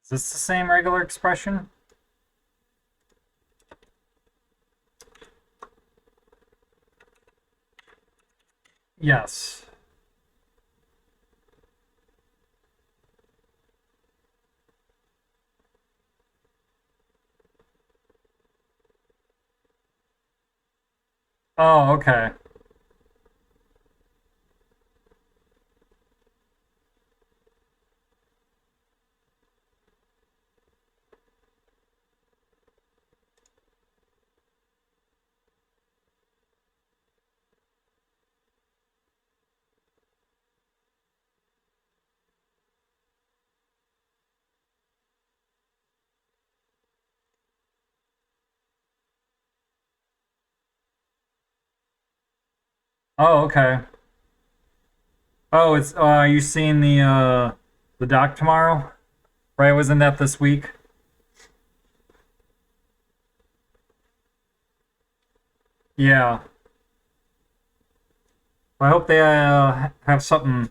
Is this the same regular expression? Yes. Oh, okay. Oh, okay. Oh, it's you seeing the doc tomorrow? Right, wasn't that this week? Yeah. I hope they have something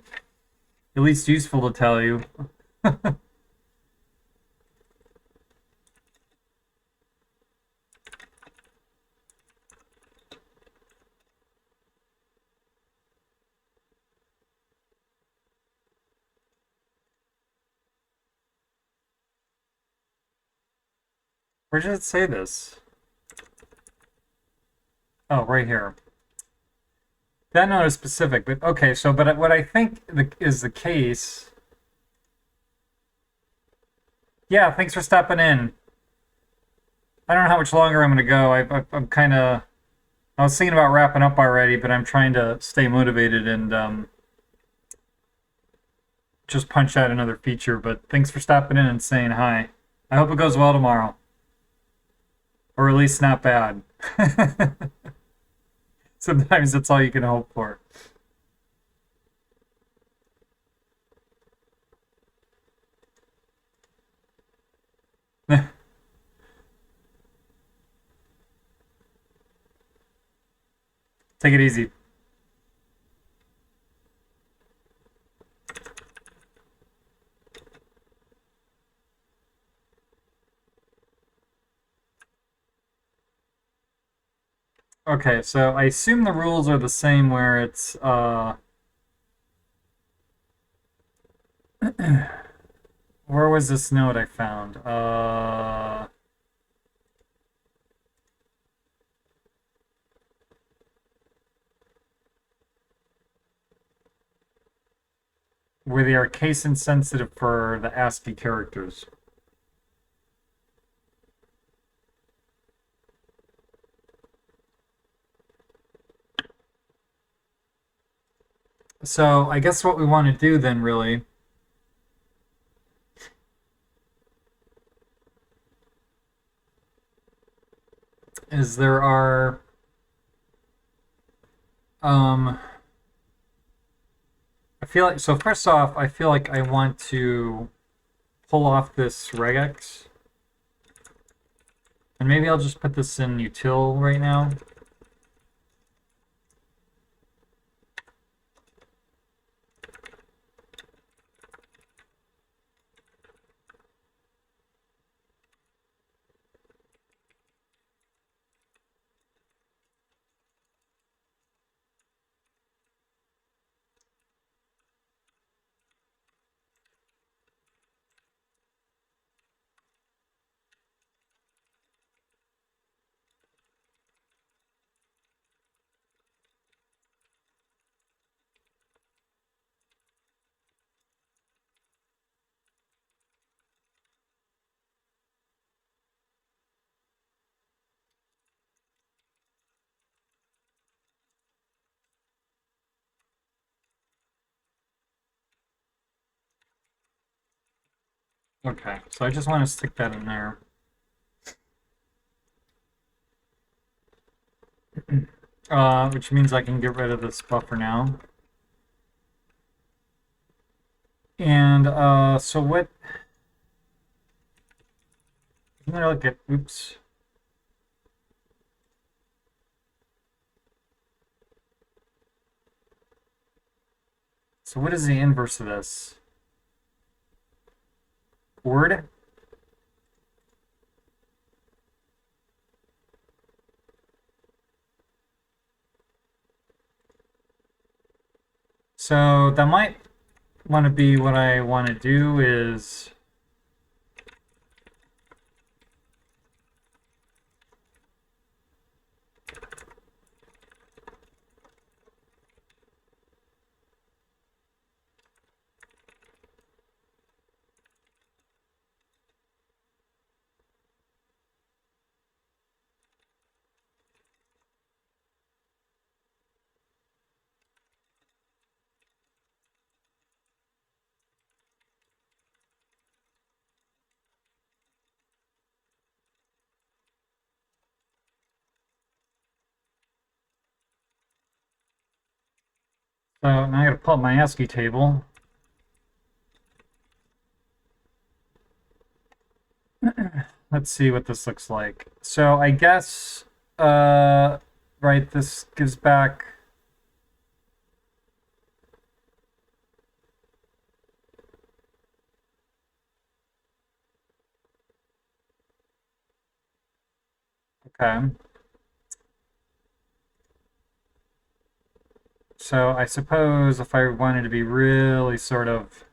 at least useful to tell you. Where did it say this? Oh, right here. That note is specific, but okay, so but what I think is the case. Yeah, thanks for stopping in. I don't know how much longer I'm going to go. I'm kind of. I was thinking about wrapping up already, but I'm trying to stay motivated and just punch out another feature. But thanks for stopping in and saying hi. I hope it goes well tomorrow, or at least not bad. Sometimes that's all you can hope for. Take it easy. Okay, so I assume the rules are the same where it's where was this note I found? Where they are case insensitive for the ASCII characters. So I guess what we want to do then really is there are I feel like, so first off, I feel like I want to pull off this regex, and maybe I'll just put this in util right now. Okay, so I just want to stick that in there. Which means I can get rid of this buffer now. And so what? I'm gonna look at. Oops. So what is the inverse of this? Word? So that might want to be what I want to do is so now I gotta pull up my ASCII table. Let's see what this looks like. So I guess, right, this gives back. Okay. So I suppose if I wanted to be really sort of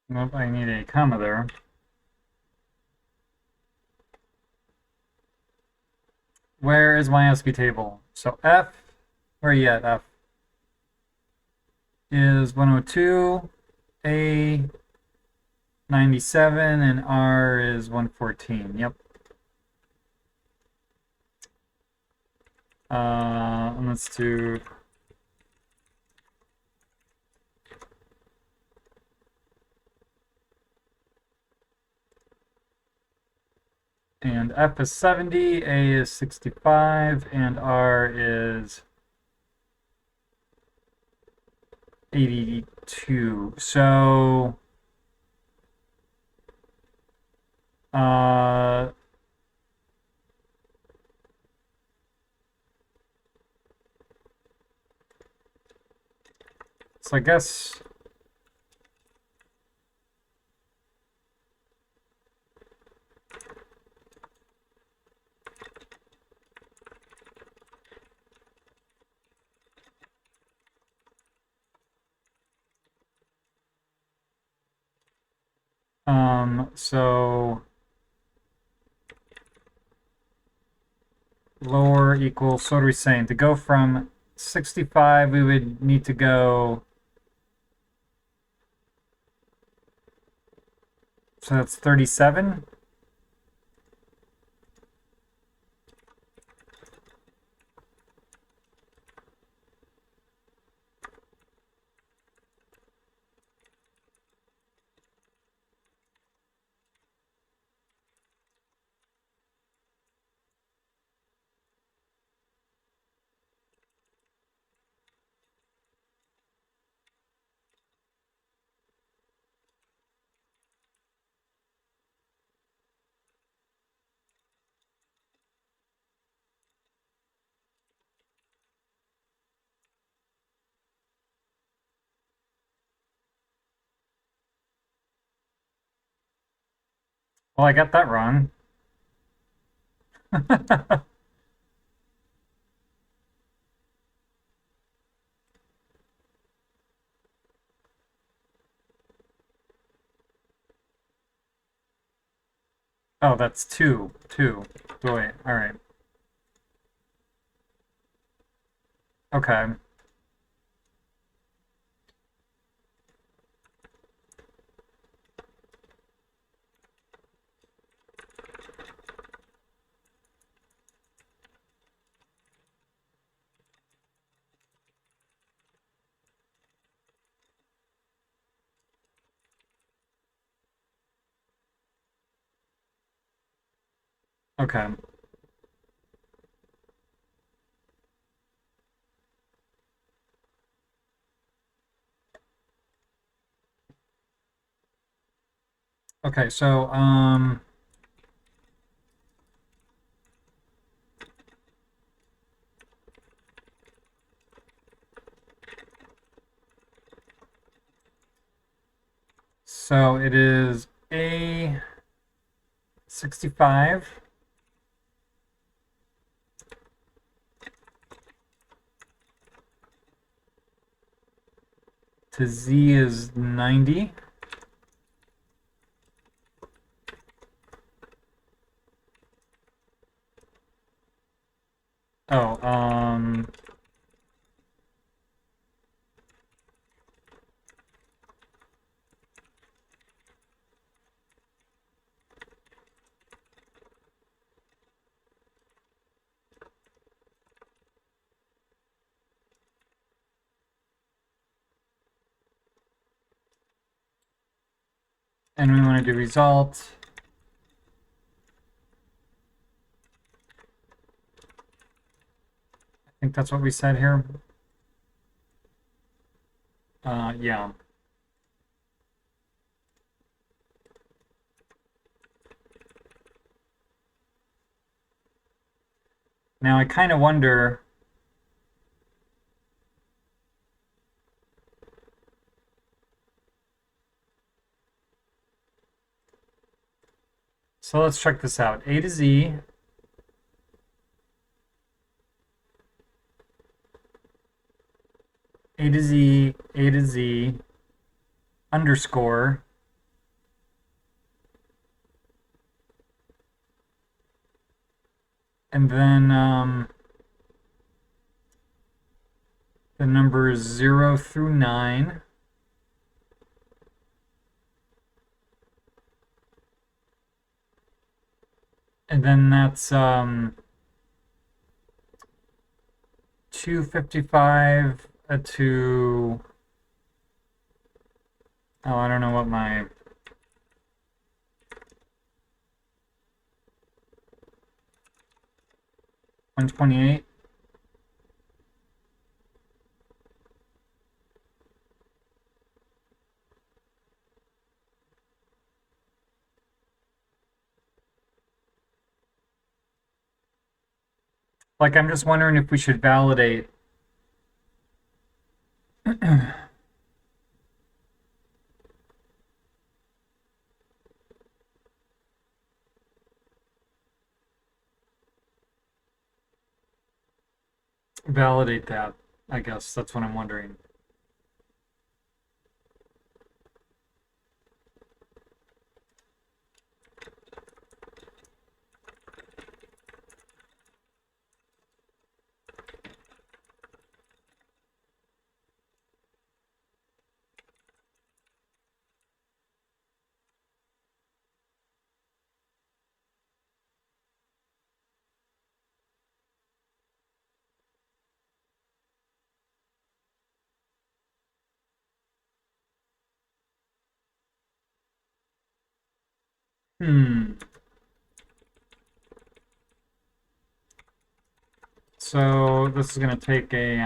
Nope, I need a comma there. Where is my ASCII table? So F, where are you at? F is 102, A 97, and R is 114. Yep. And let's do and F is 70, A is 65, and R is 82. So so I guess so lower equals, so what are we saying? To go from 65, we would need to go, so that's 37. Well, I got that wrong. Oh, that's two. Two. Wait, all right. Okay. Okay. Okay, so it is A 65 to Z is 90. Oh, and we want to do result. I think that's what we said here. Yeah. Now I kind of wonder. So let's check this out. A to Z. A to Z, A to Z, underscore. And then the numbers 0 through 9. And then that's 255 to, oh, I don't know what my, 128. Like, I'm just wondering if we should validate. Validate that, I guess. That's what I'm wondering. Hmm. So this is going to take a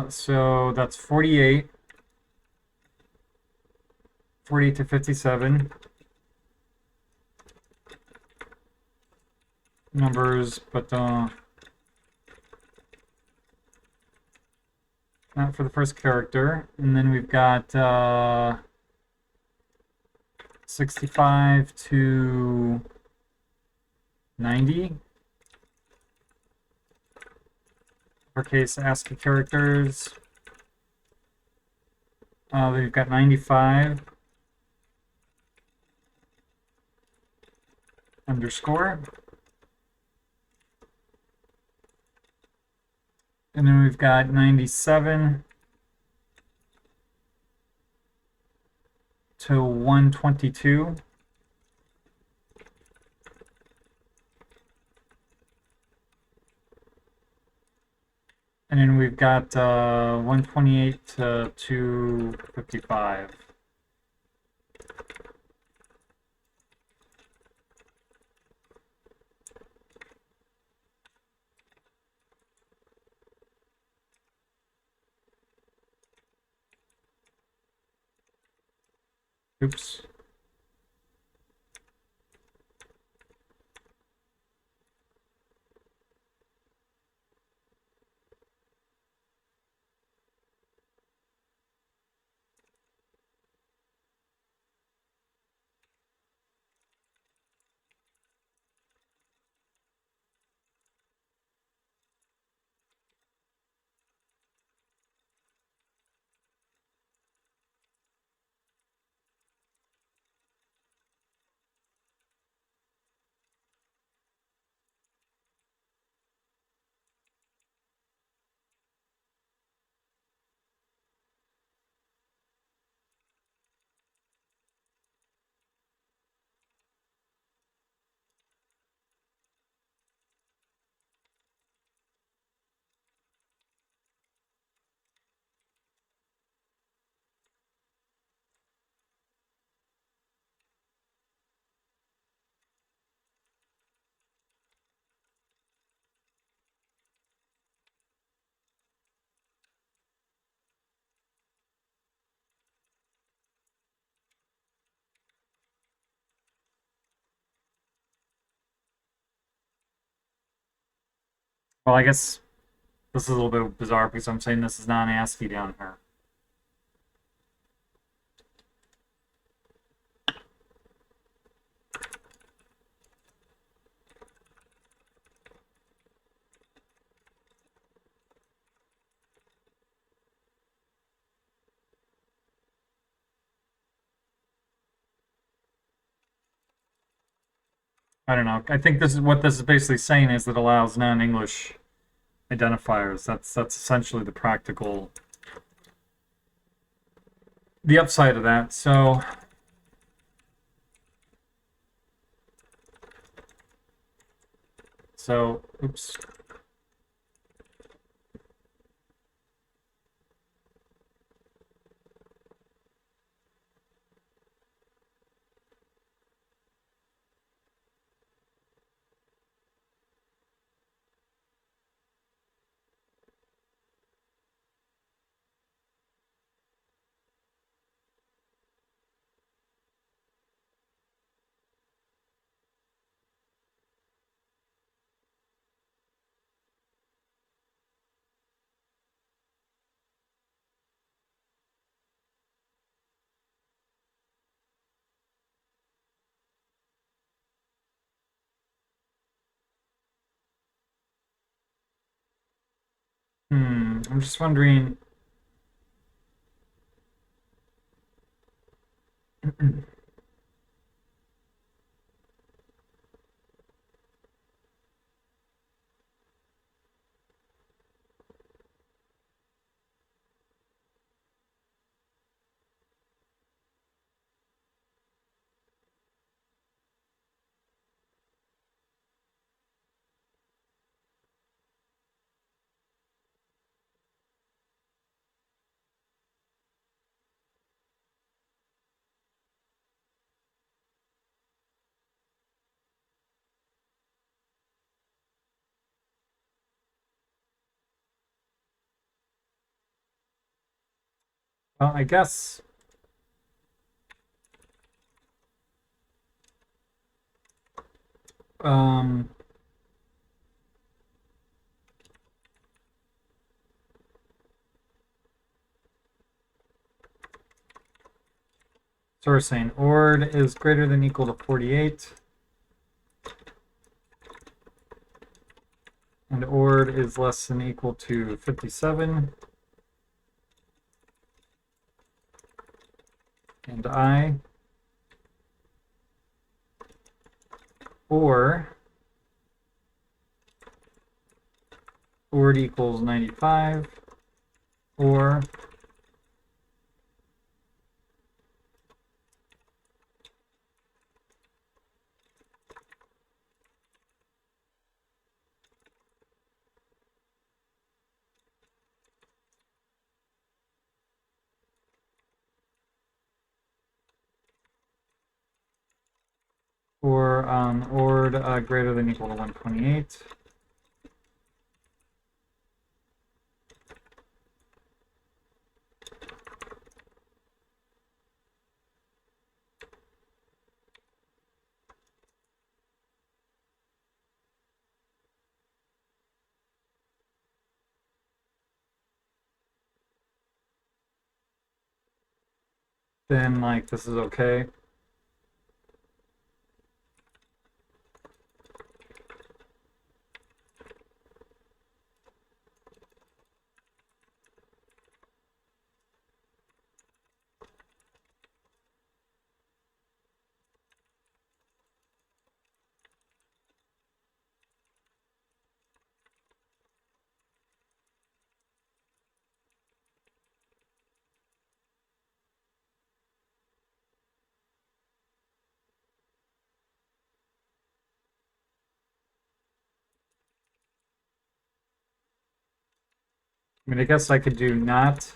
so that's 48, 48 to 57 numbers, but not for the first character. And then we've got 65 to 90 uppercase ASCII characters. We've got 95 underscore. And then we've got 97 to 122. And then we've got 128 to 255. Oops. Well, I guess this is a little bit bizarre because I'm saying this is not an ASCII down here. I don't know. I think this is what this is basically saying is it allows non-English identifiers. That's essentially the upside of that. So oops. I'm just wondering. Well, I guess. Um, so we're saying ord is greater than equal to 48, and ord is less than equal to 57, and or ord equals 95, or ord greater than equal to 128. Then like this is okay. I mean, I guess I could do not.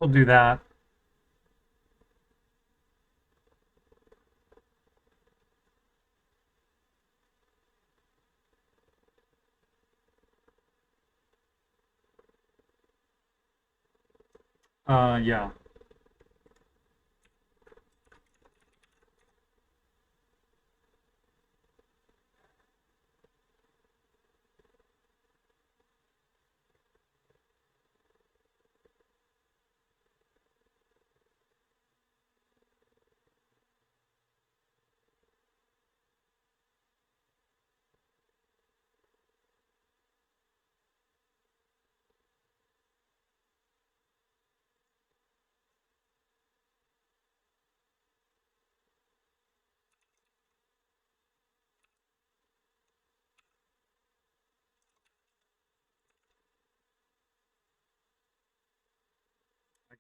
We'll do that. Yeah.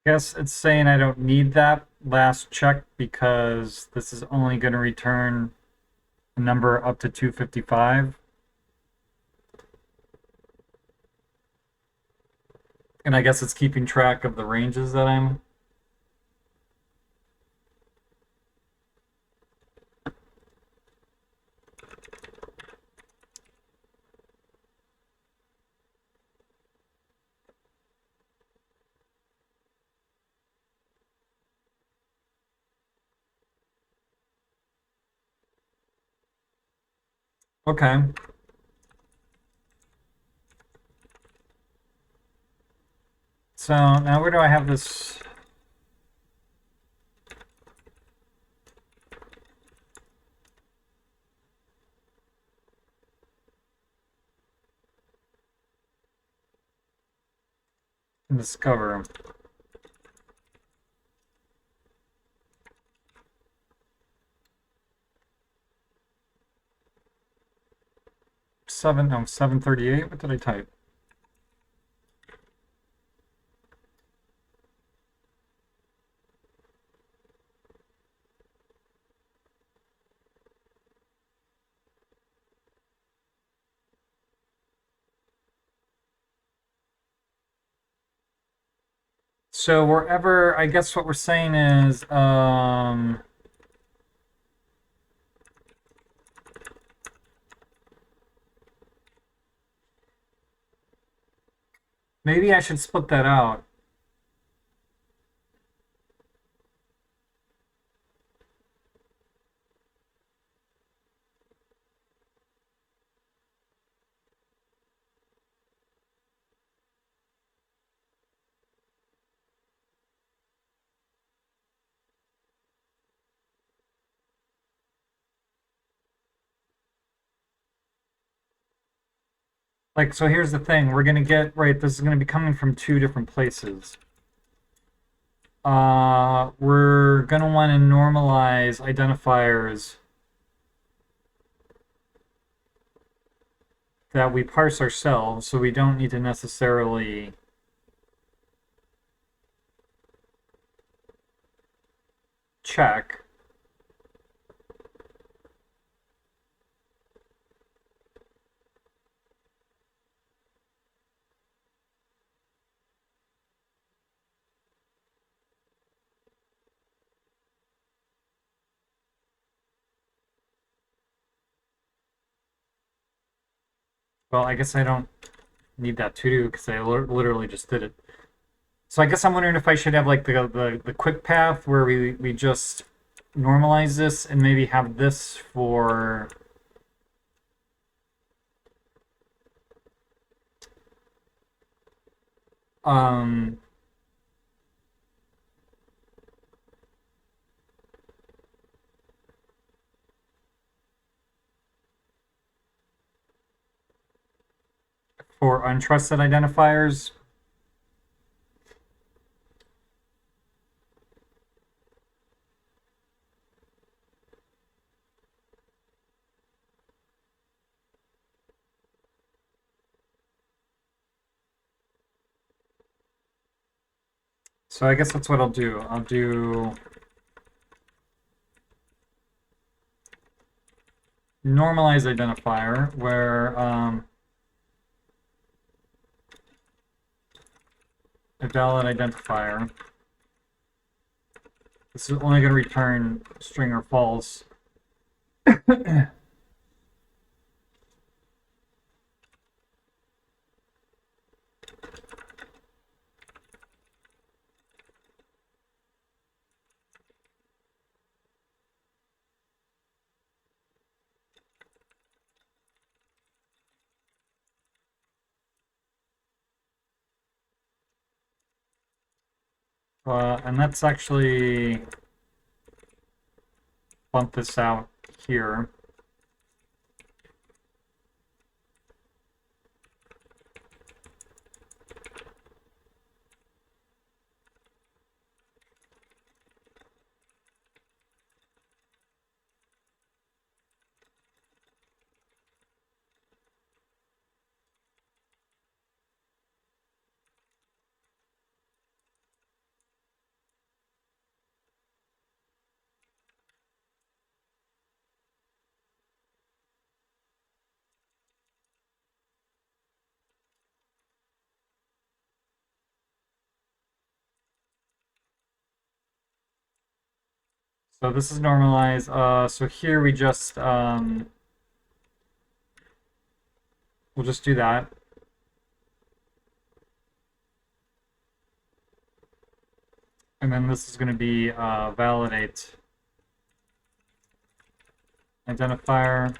I guess it's saying I don't need that last check because this is only going to return a number up to 255. And I guess it's keeping track of the ranges that I'm. Okay. So now where do I have this? Discover. No, 738. What did I type? So wherever, I guess what we're saying is, maybe I should split that out. Like, so here's the thing. We're going to get, right, this is going to be coming from two different places. We're going to want to normalize identifiers that we parse ourselves, so we don't need to necessarily check. Well, I guess I don't need that to do because I literally just did it. So I guess I'm wondering if I should have like the quick path where we just normalize this and maybe have this for um for untrusted identifiers. So I guess that's what I'll do. I'll do normalize identifier where a valid identifier This is only going to return string or false. And let's actually bump this out here. So this is normalized. So here we just we'll just do that. And then this is going to be validate identifier.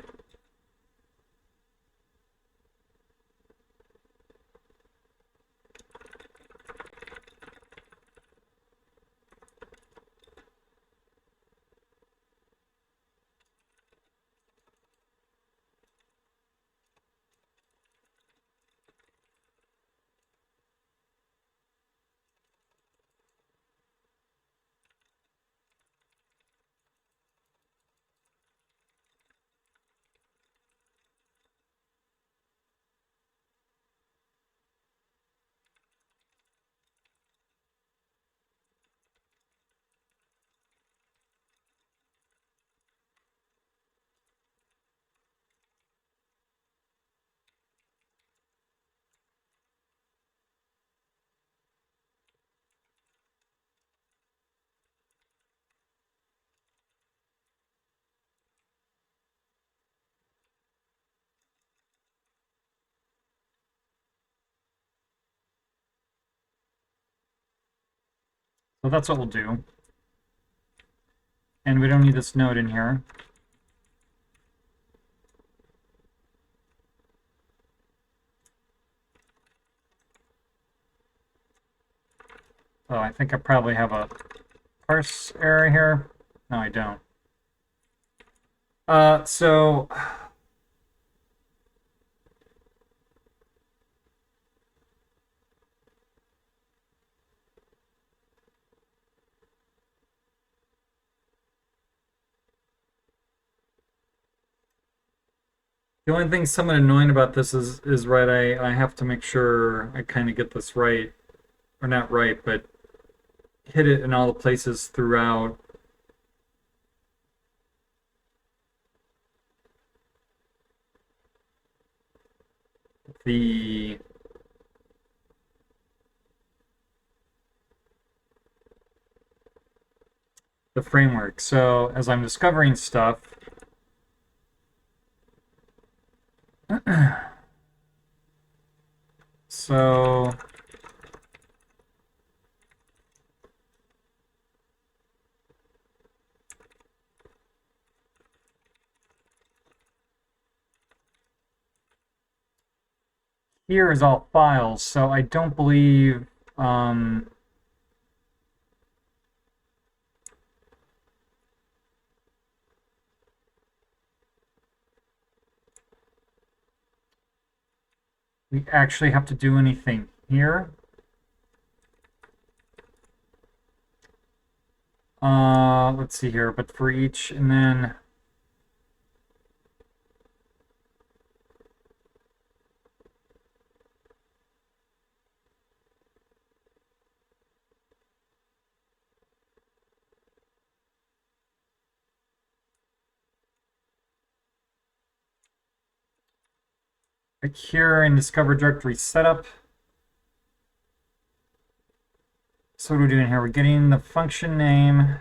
So that's what we'll do. And we don't need this node in here. Oh, I think I probably have a parse error here. No, I don't. So the only thing somewhat annoying about this is right, I have to make sure I kind of get this right, or not right, but hit it in all the places throughout. The framework. So as I'm discovering stuff, so here is all files. So I don't believe we actually have to do anything here. Let's see here, but for each, and then like here in Discover Directory Setup. So what are we doing here? We're getting the function name.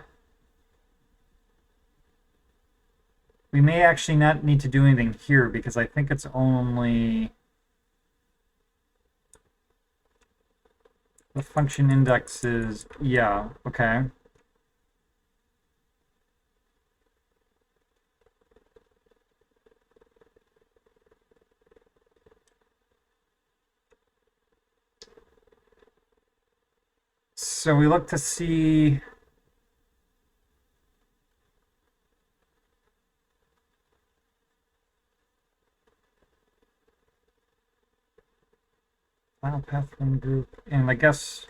We may actually not need to do anything here because I think it's only the function index is, yeah, okay. So we look to see file path from group, and I guess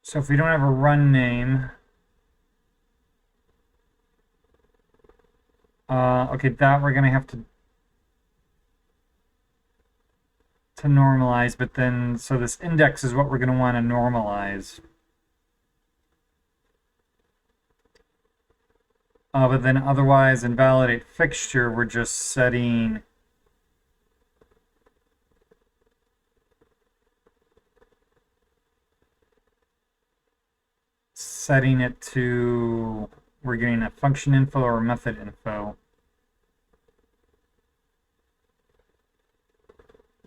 so if we don't have a run name, okay, that we're gonna have to normalize, but then so this index is what we're gonna want to normalize. But then otherwise invalidate fixture, we're just setting it to, we're getting a function info or method info.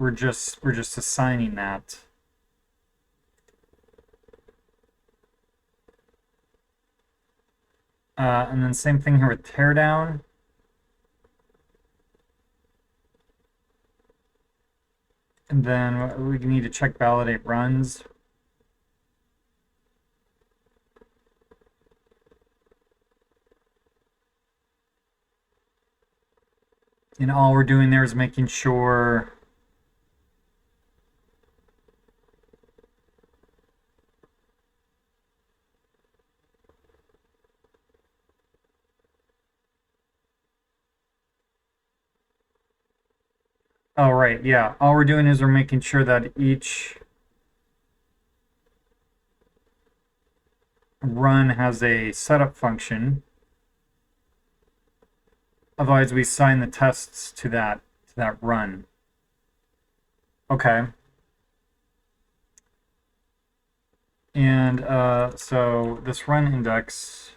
We're just assigning that. And then same thing here with teardown. And then we need to check validate runs. And all we're doing there is making sure oh, right, yeah. All we're doing is we're making sure that each run has a setup function. Otherwise, we assign the tests to that run. Okay. And so this run index,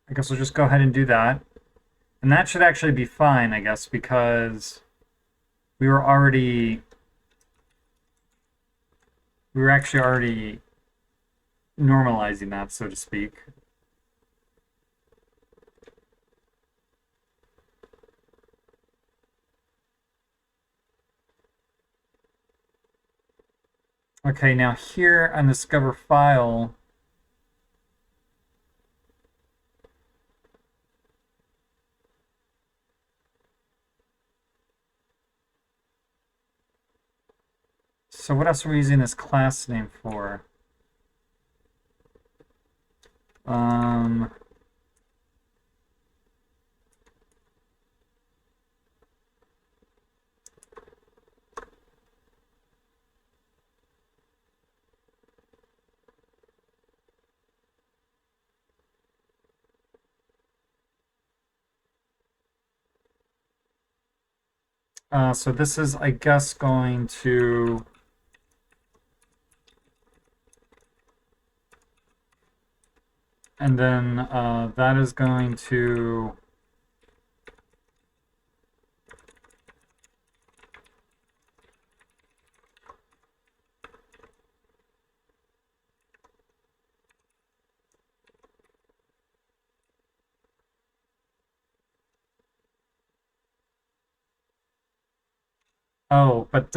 I guess we'll just go ahead and do that. And that should actually be fine, I guess, because we were actually already normalizing that, so to speak. Okay, now here on discover file, so what else are we using this class name for? So this is, I guess, going to and then that is going to oh, but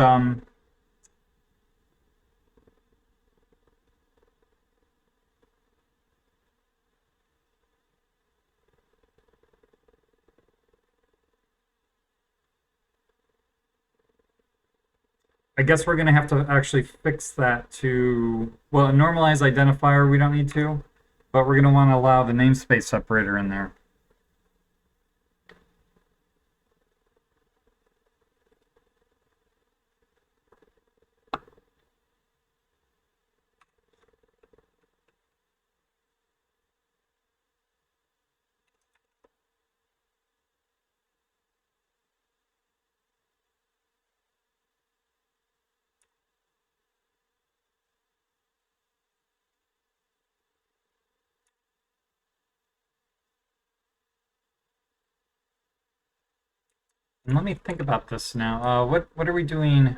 I guess we're going to have to actually fix that to, well, a normalize identifier we don't need to, but we're going to want to allow the namespace separator in there. And let me think about this now. What are we doing?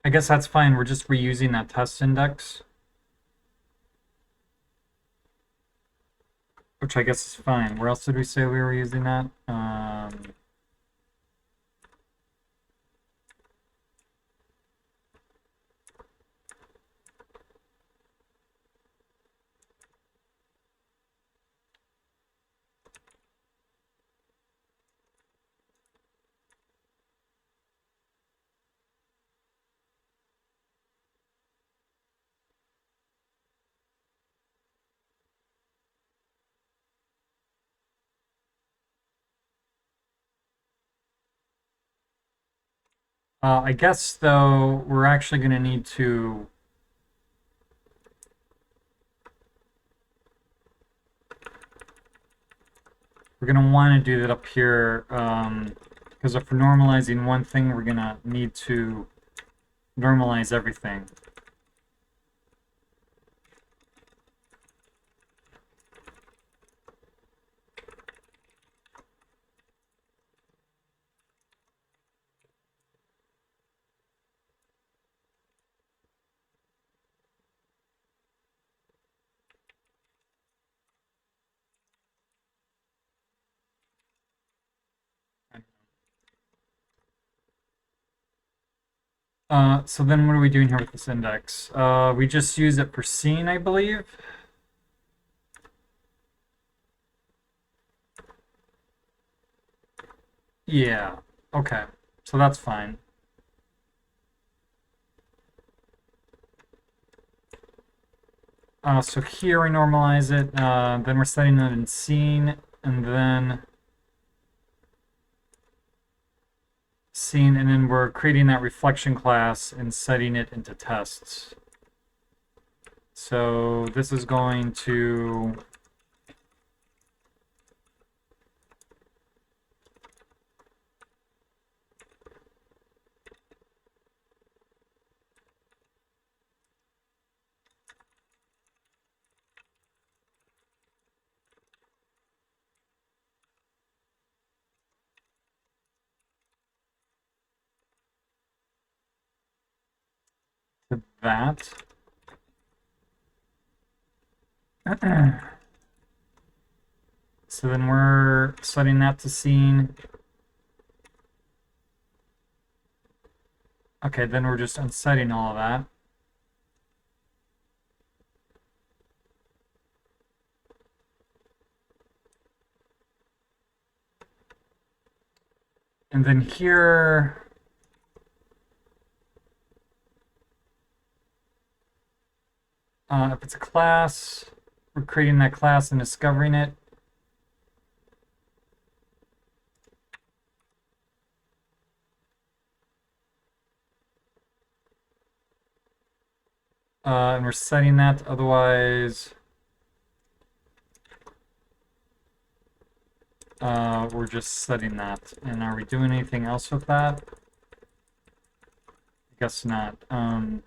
I guess that's fine. We're just reusing that test index, which I guess is fine. Where else did we say we were using that? I guess though we're actually going to need to. We're going to want to do that up here because if we're normalizing one thing, we're going to need to normalize everything. So then what are we doing here with this index? We just use it for scene, I believe. Yeah, okay. So that's fine. So here we normalize it, then we're setting that in scene, and then scene, and then we're creating that reflection class and setting it into tests. So this is going to that. So then we're setting that to scene. Okay, then we're just unsetting all of that. And then here, if it's a class, we're creating that class and discovering it. And we're setting that, otherwise we're just setting that. And are we doing anything else with that? I guess not. Hmm.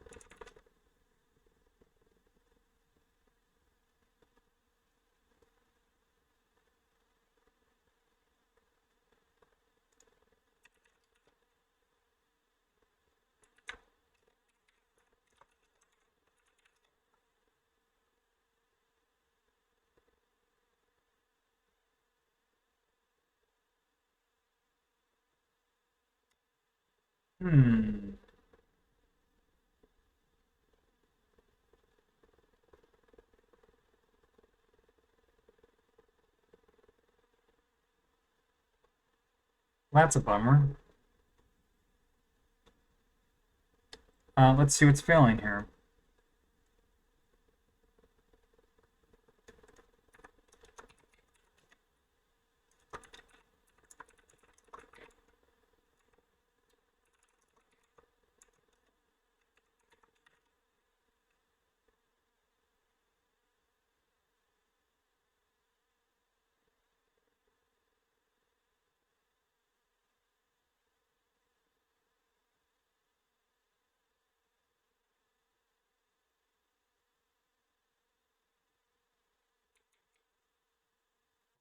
That's a bummer. Let's see what's failing here.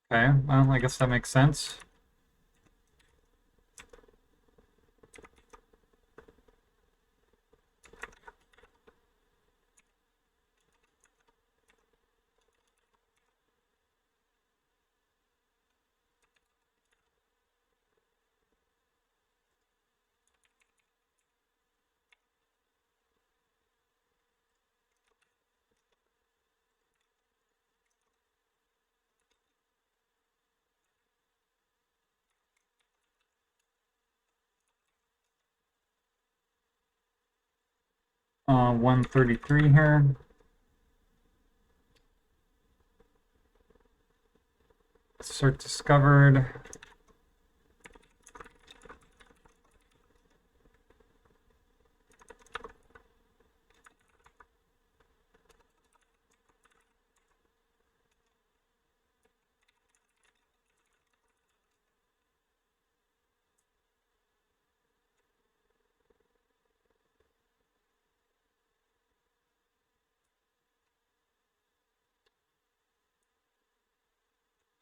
Okay, well, I guess that makes sense. 133 here. Cert discovered.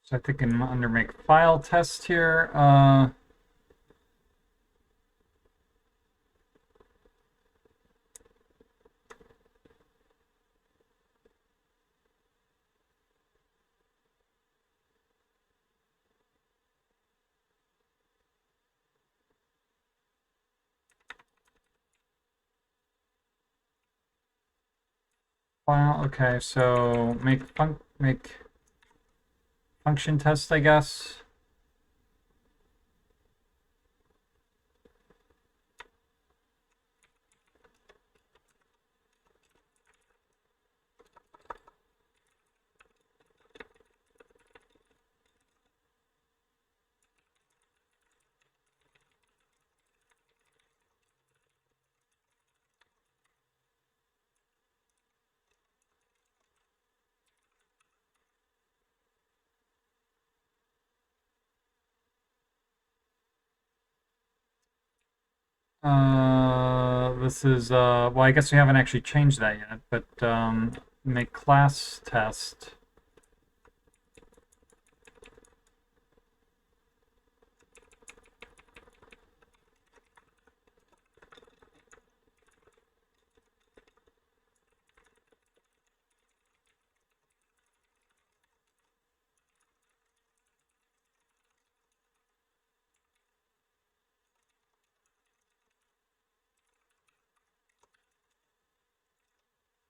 So I think I'm under make file test here. File. Okay, so make function test, I guess. This is well, I guess we haven't actually changed that yet, but make class test.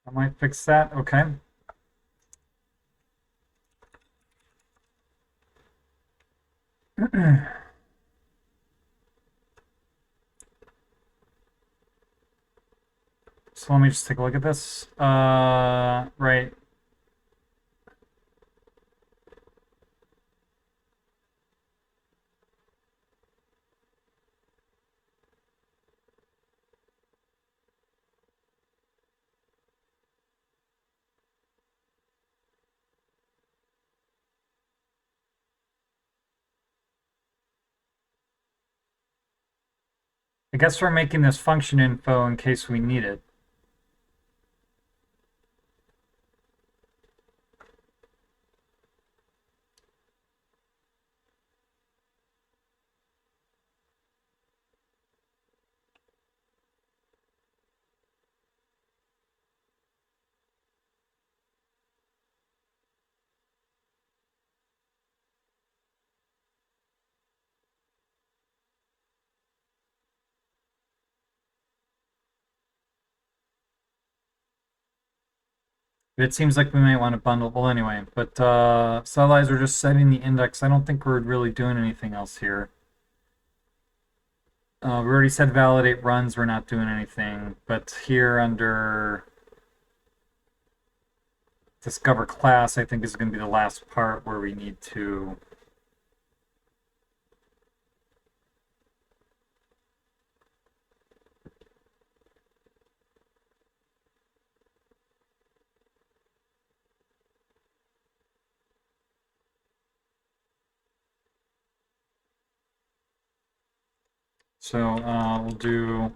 I might fix that. Okay. So let me just take a look at this. Right. I guess we're making this function info in case we need it. It seems like we might want to bundle. Well, anyway, but otherwise we're just setting the index. I don't think we're really doing anything else here. We already said validate runs. We're not doing anything. But here under discover class, I think is going to be the last part where we need to. So we'll do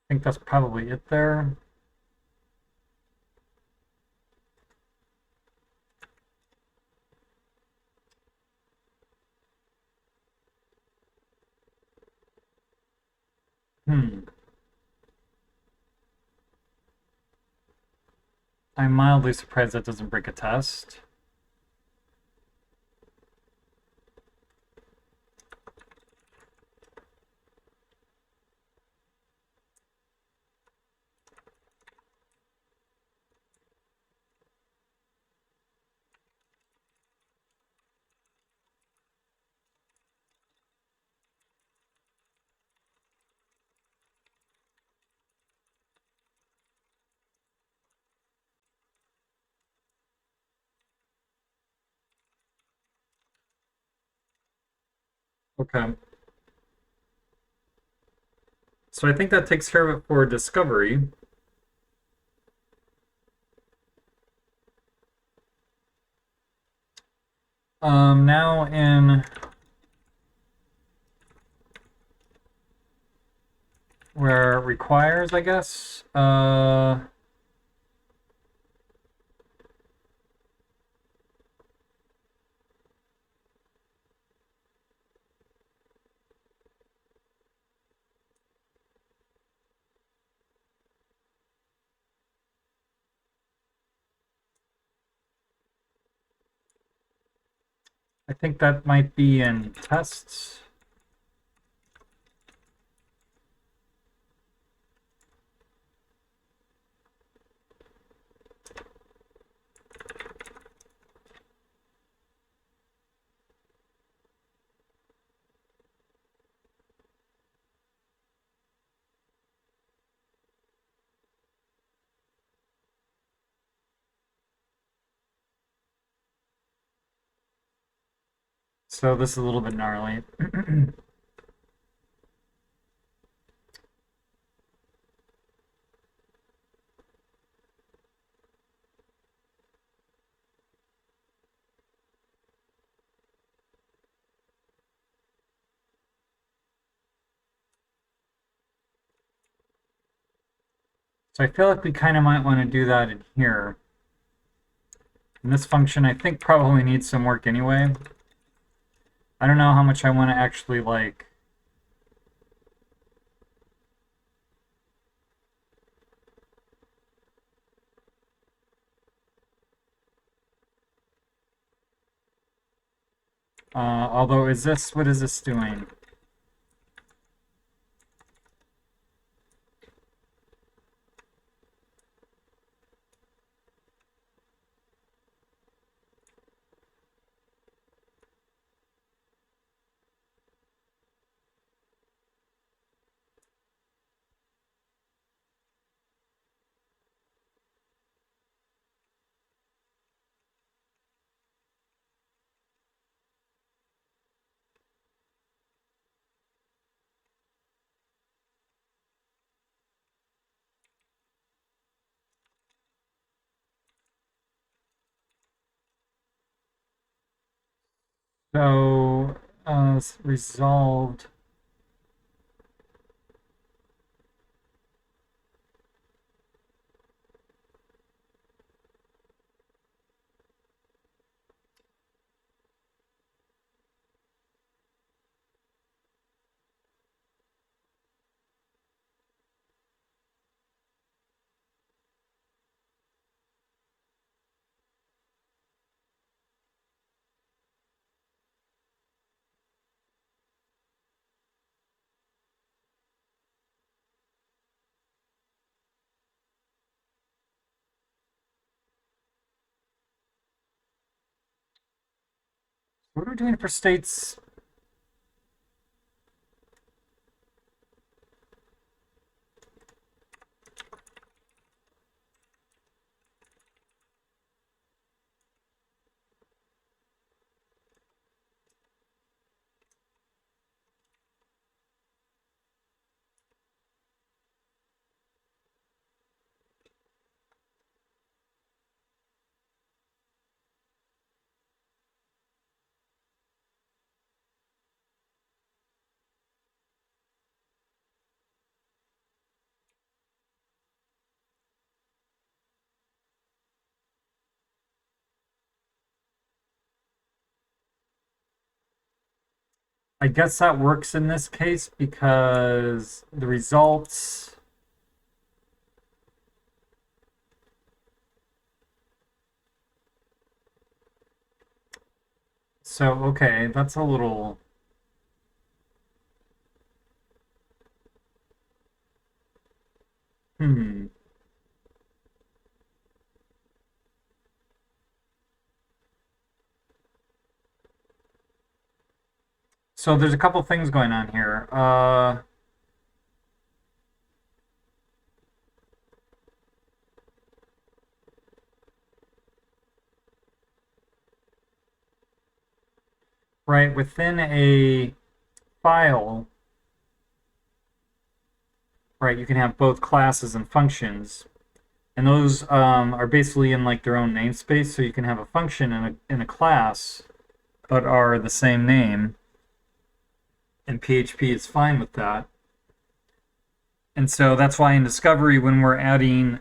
think that's probably it there. Hmm. I'm mildly surprised that doesn't break a test. Okay. So I think that takes care of it for discovery. Now in where it requires, I guess. I think that might be in tests. So this is a little bit gnarly. So I feel like we kind of might want to do that in here. And this function, I think, probably needs some work anyway. I don't know how much I want to actually, like... although, what is this doing? So, resolved. What are we doing for states? I guess that works in this case because the results. So, okay, that's a little. Hmm. So there's a couple things going on here. Right, within a file, right, you can have both classes and functions. And those are basically in like their own namespace. So you can have a function in a class, but are the same name. And PHP is fine with that. And so that's why in discovery, when we're adding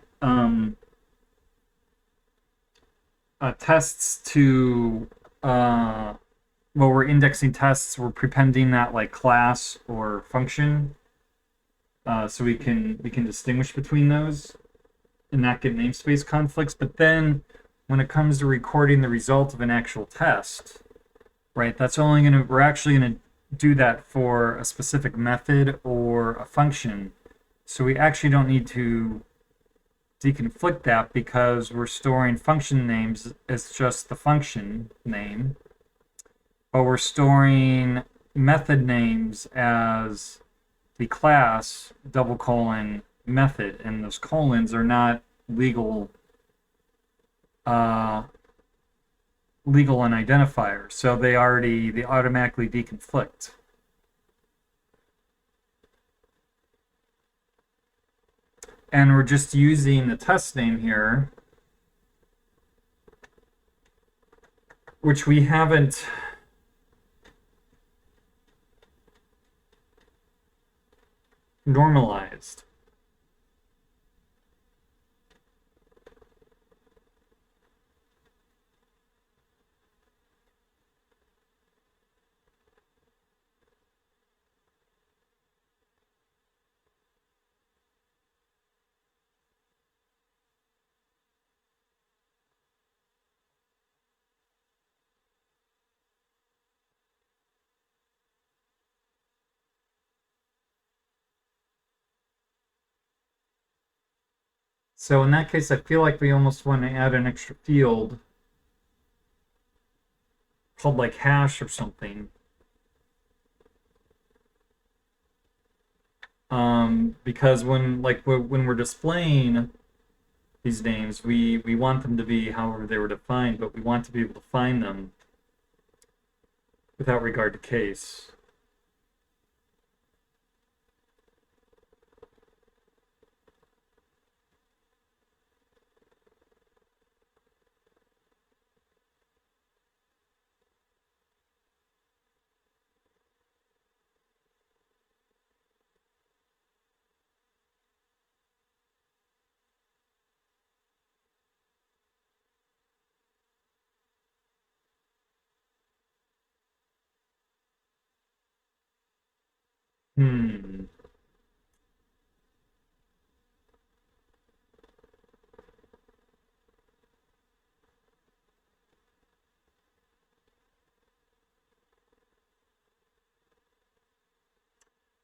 tests to well, we're indexing tests, we're prepending that like class or function, so we can distinguish between those and not get namespace conflicts. But then when it comes to recording the result of an actual test, right, that's only gonna we're actually gonna do that for a specific method or a function. So we actually don't need to deconflict that because we're storing function names as just the function name, but we're storing method names as the class double colon method, and those colons are not legal uh, legal and identifiers, so they automatically deconflict. And we're just using the test name here, which we haven't normalized. So in that case, I feel like we almost want to add an extra field called like hash or something. Because when we're displaying these names, we want them to be however they were defined, but we want to be able to find them without regard to case. Hmm.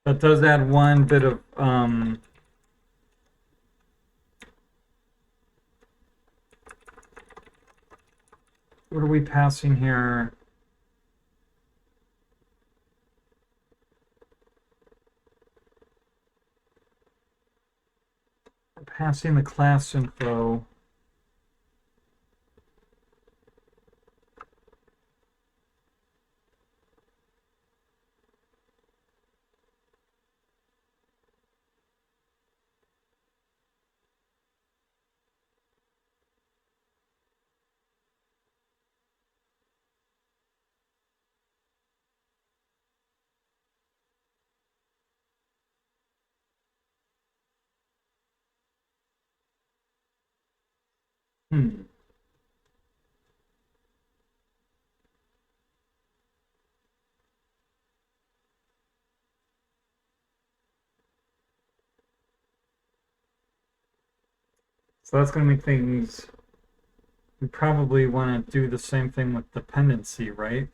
That does add one bit of what are we passing here? We're passing the class info. Hmm. So that's going to make things, we probably want to do the same thing with dependency, right?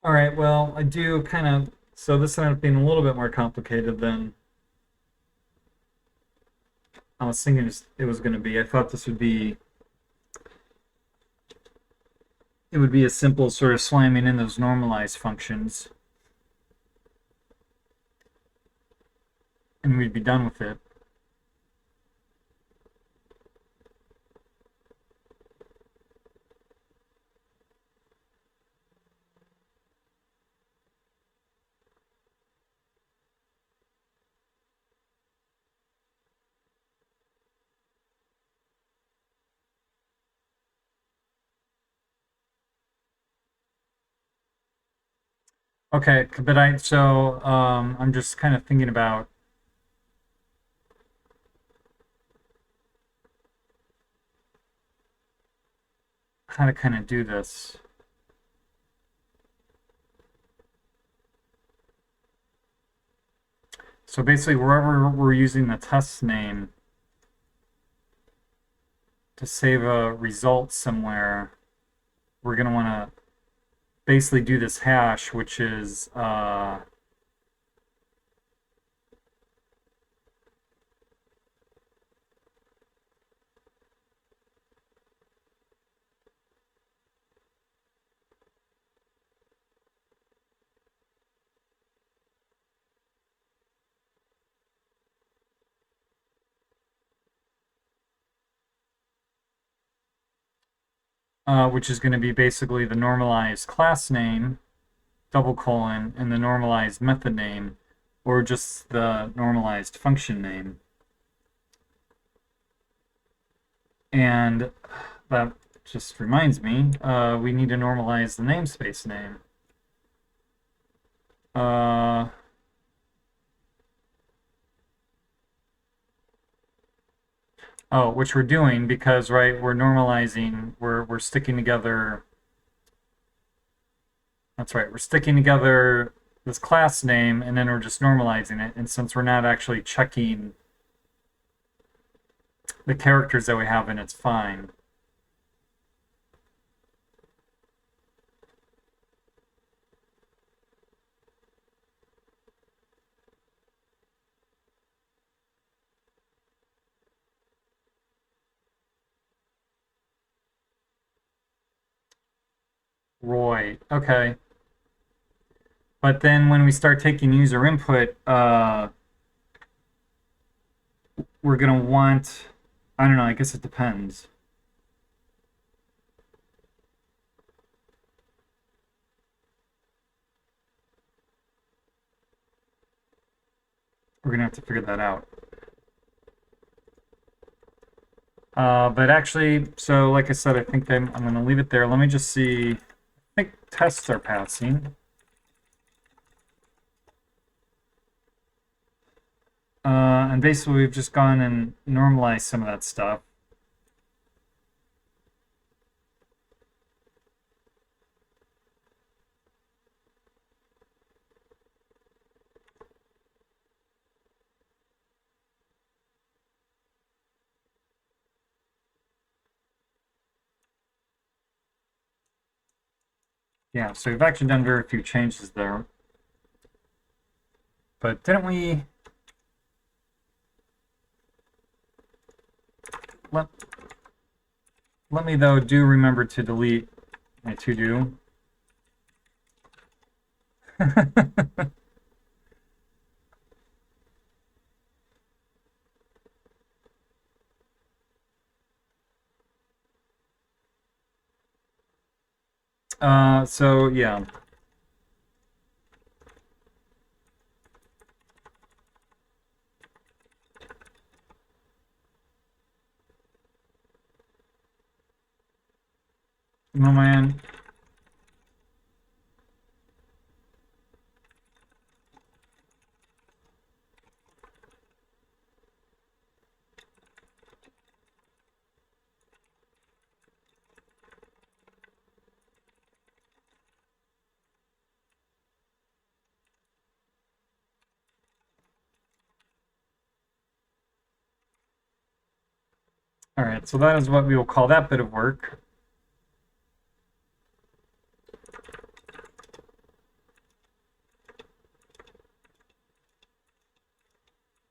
All right, well, I do kind of, so this ended up being a little bit more complicated than I was thinking it was going to be. I thought this would be, it would be as simple as sort of slamming in those normalized functions and we'd be done with it. Okay, but I'm just kind of thinking about how to kind of do this. So basically, wherever we're using the test name to save a result somewhere, we're going to want to basically do this hash, which is which is going to be basically the normalized class name, double colon, and the normalized method name, or just the normalized function name. And that just reminds me, we need to normalize the namespace name. Oh, which we're doing because, right, we're normalizing, we're sticking together. That's right, we're sticking together this class name and then we're just normalizing it. And since we're not actually checking the characters that we have in, it's fine. Roy, okay. But then when we start taking user input, we're gonna want, I don't know, I guess it depends. We're gonna have to figure that out. But actually, so like I said, I think I'm gonna leave it there. Let me just see. I think tests are passing. And basically we've just gone and normalized some of that stuff. Yeah, so we've actually done very few changes there. But didn't we... Let me, though, do remember to delete my to-do. So, yeah. No, man. All right, so that is what we will call that bit of work.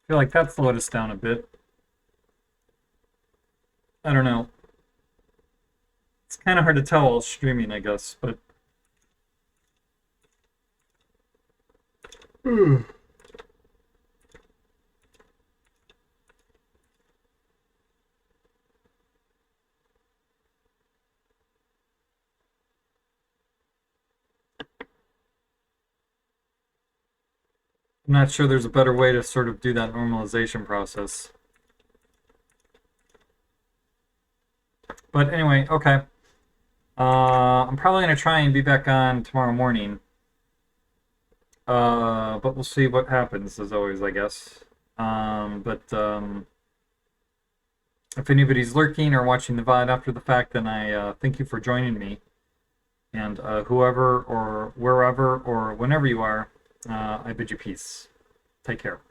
I feel like that slowed us down a bit. I don't know. It's kind of hard to tell while streaming, I guess, but I'm not sure there's a better way to sort of do that normalization process. But anyway, okay. I'm probably going to try and be back on tomorrow morning. But we'll see what happens, as always, I guess. If anybody's lurking or watching the VOD after the fact, then I thank you for joining me. And whoever or wherever or whenever you are, I bid you peace. Take care.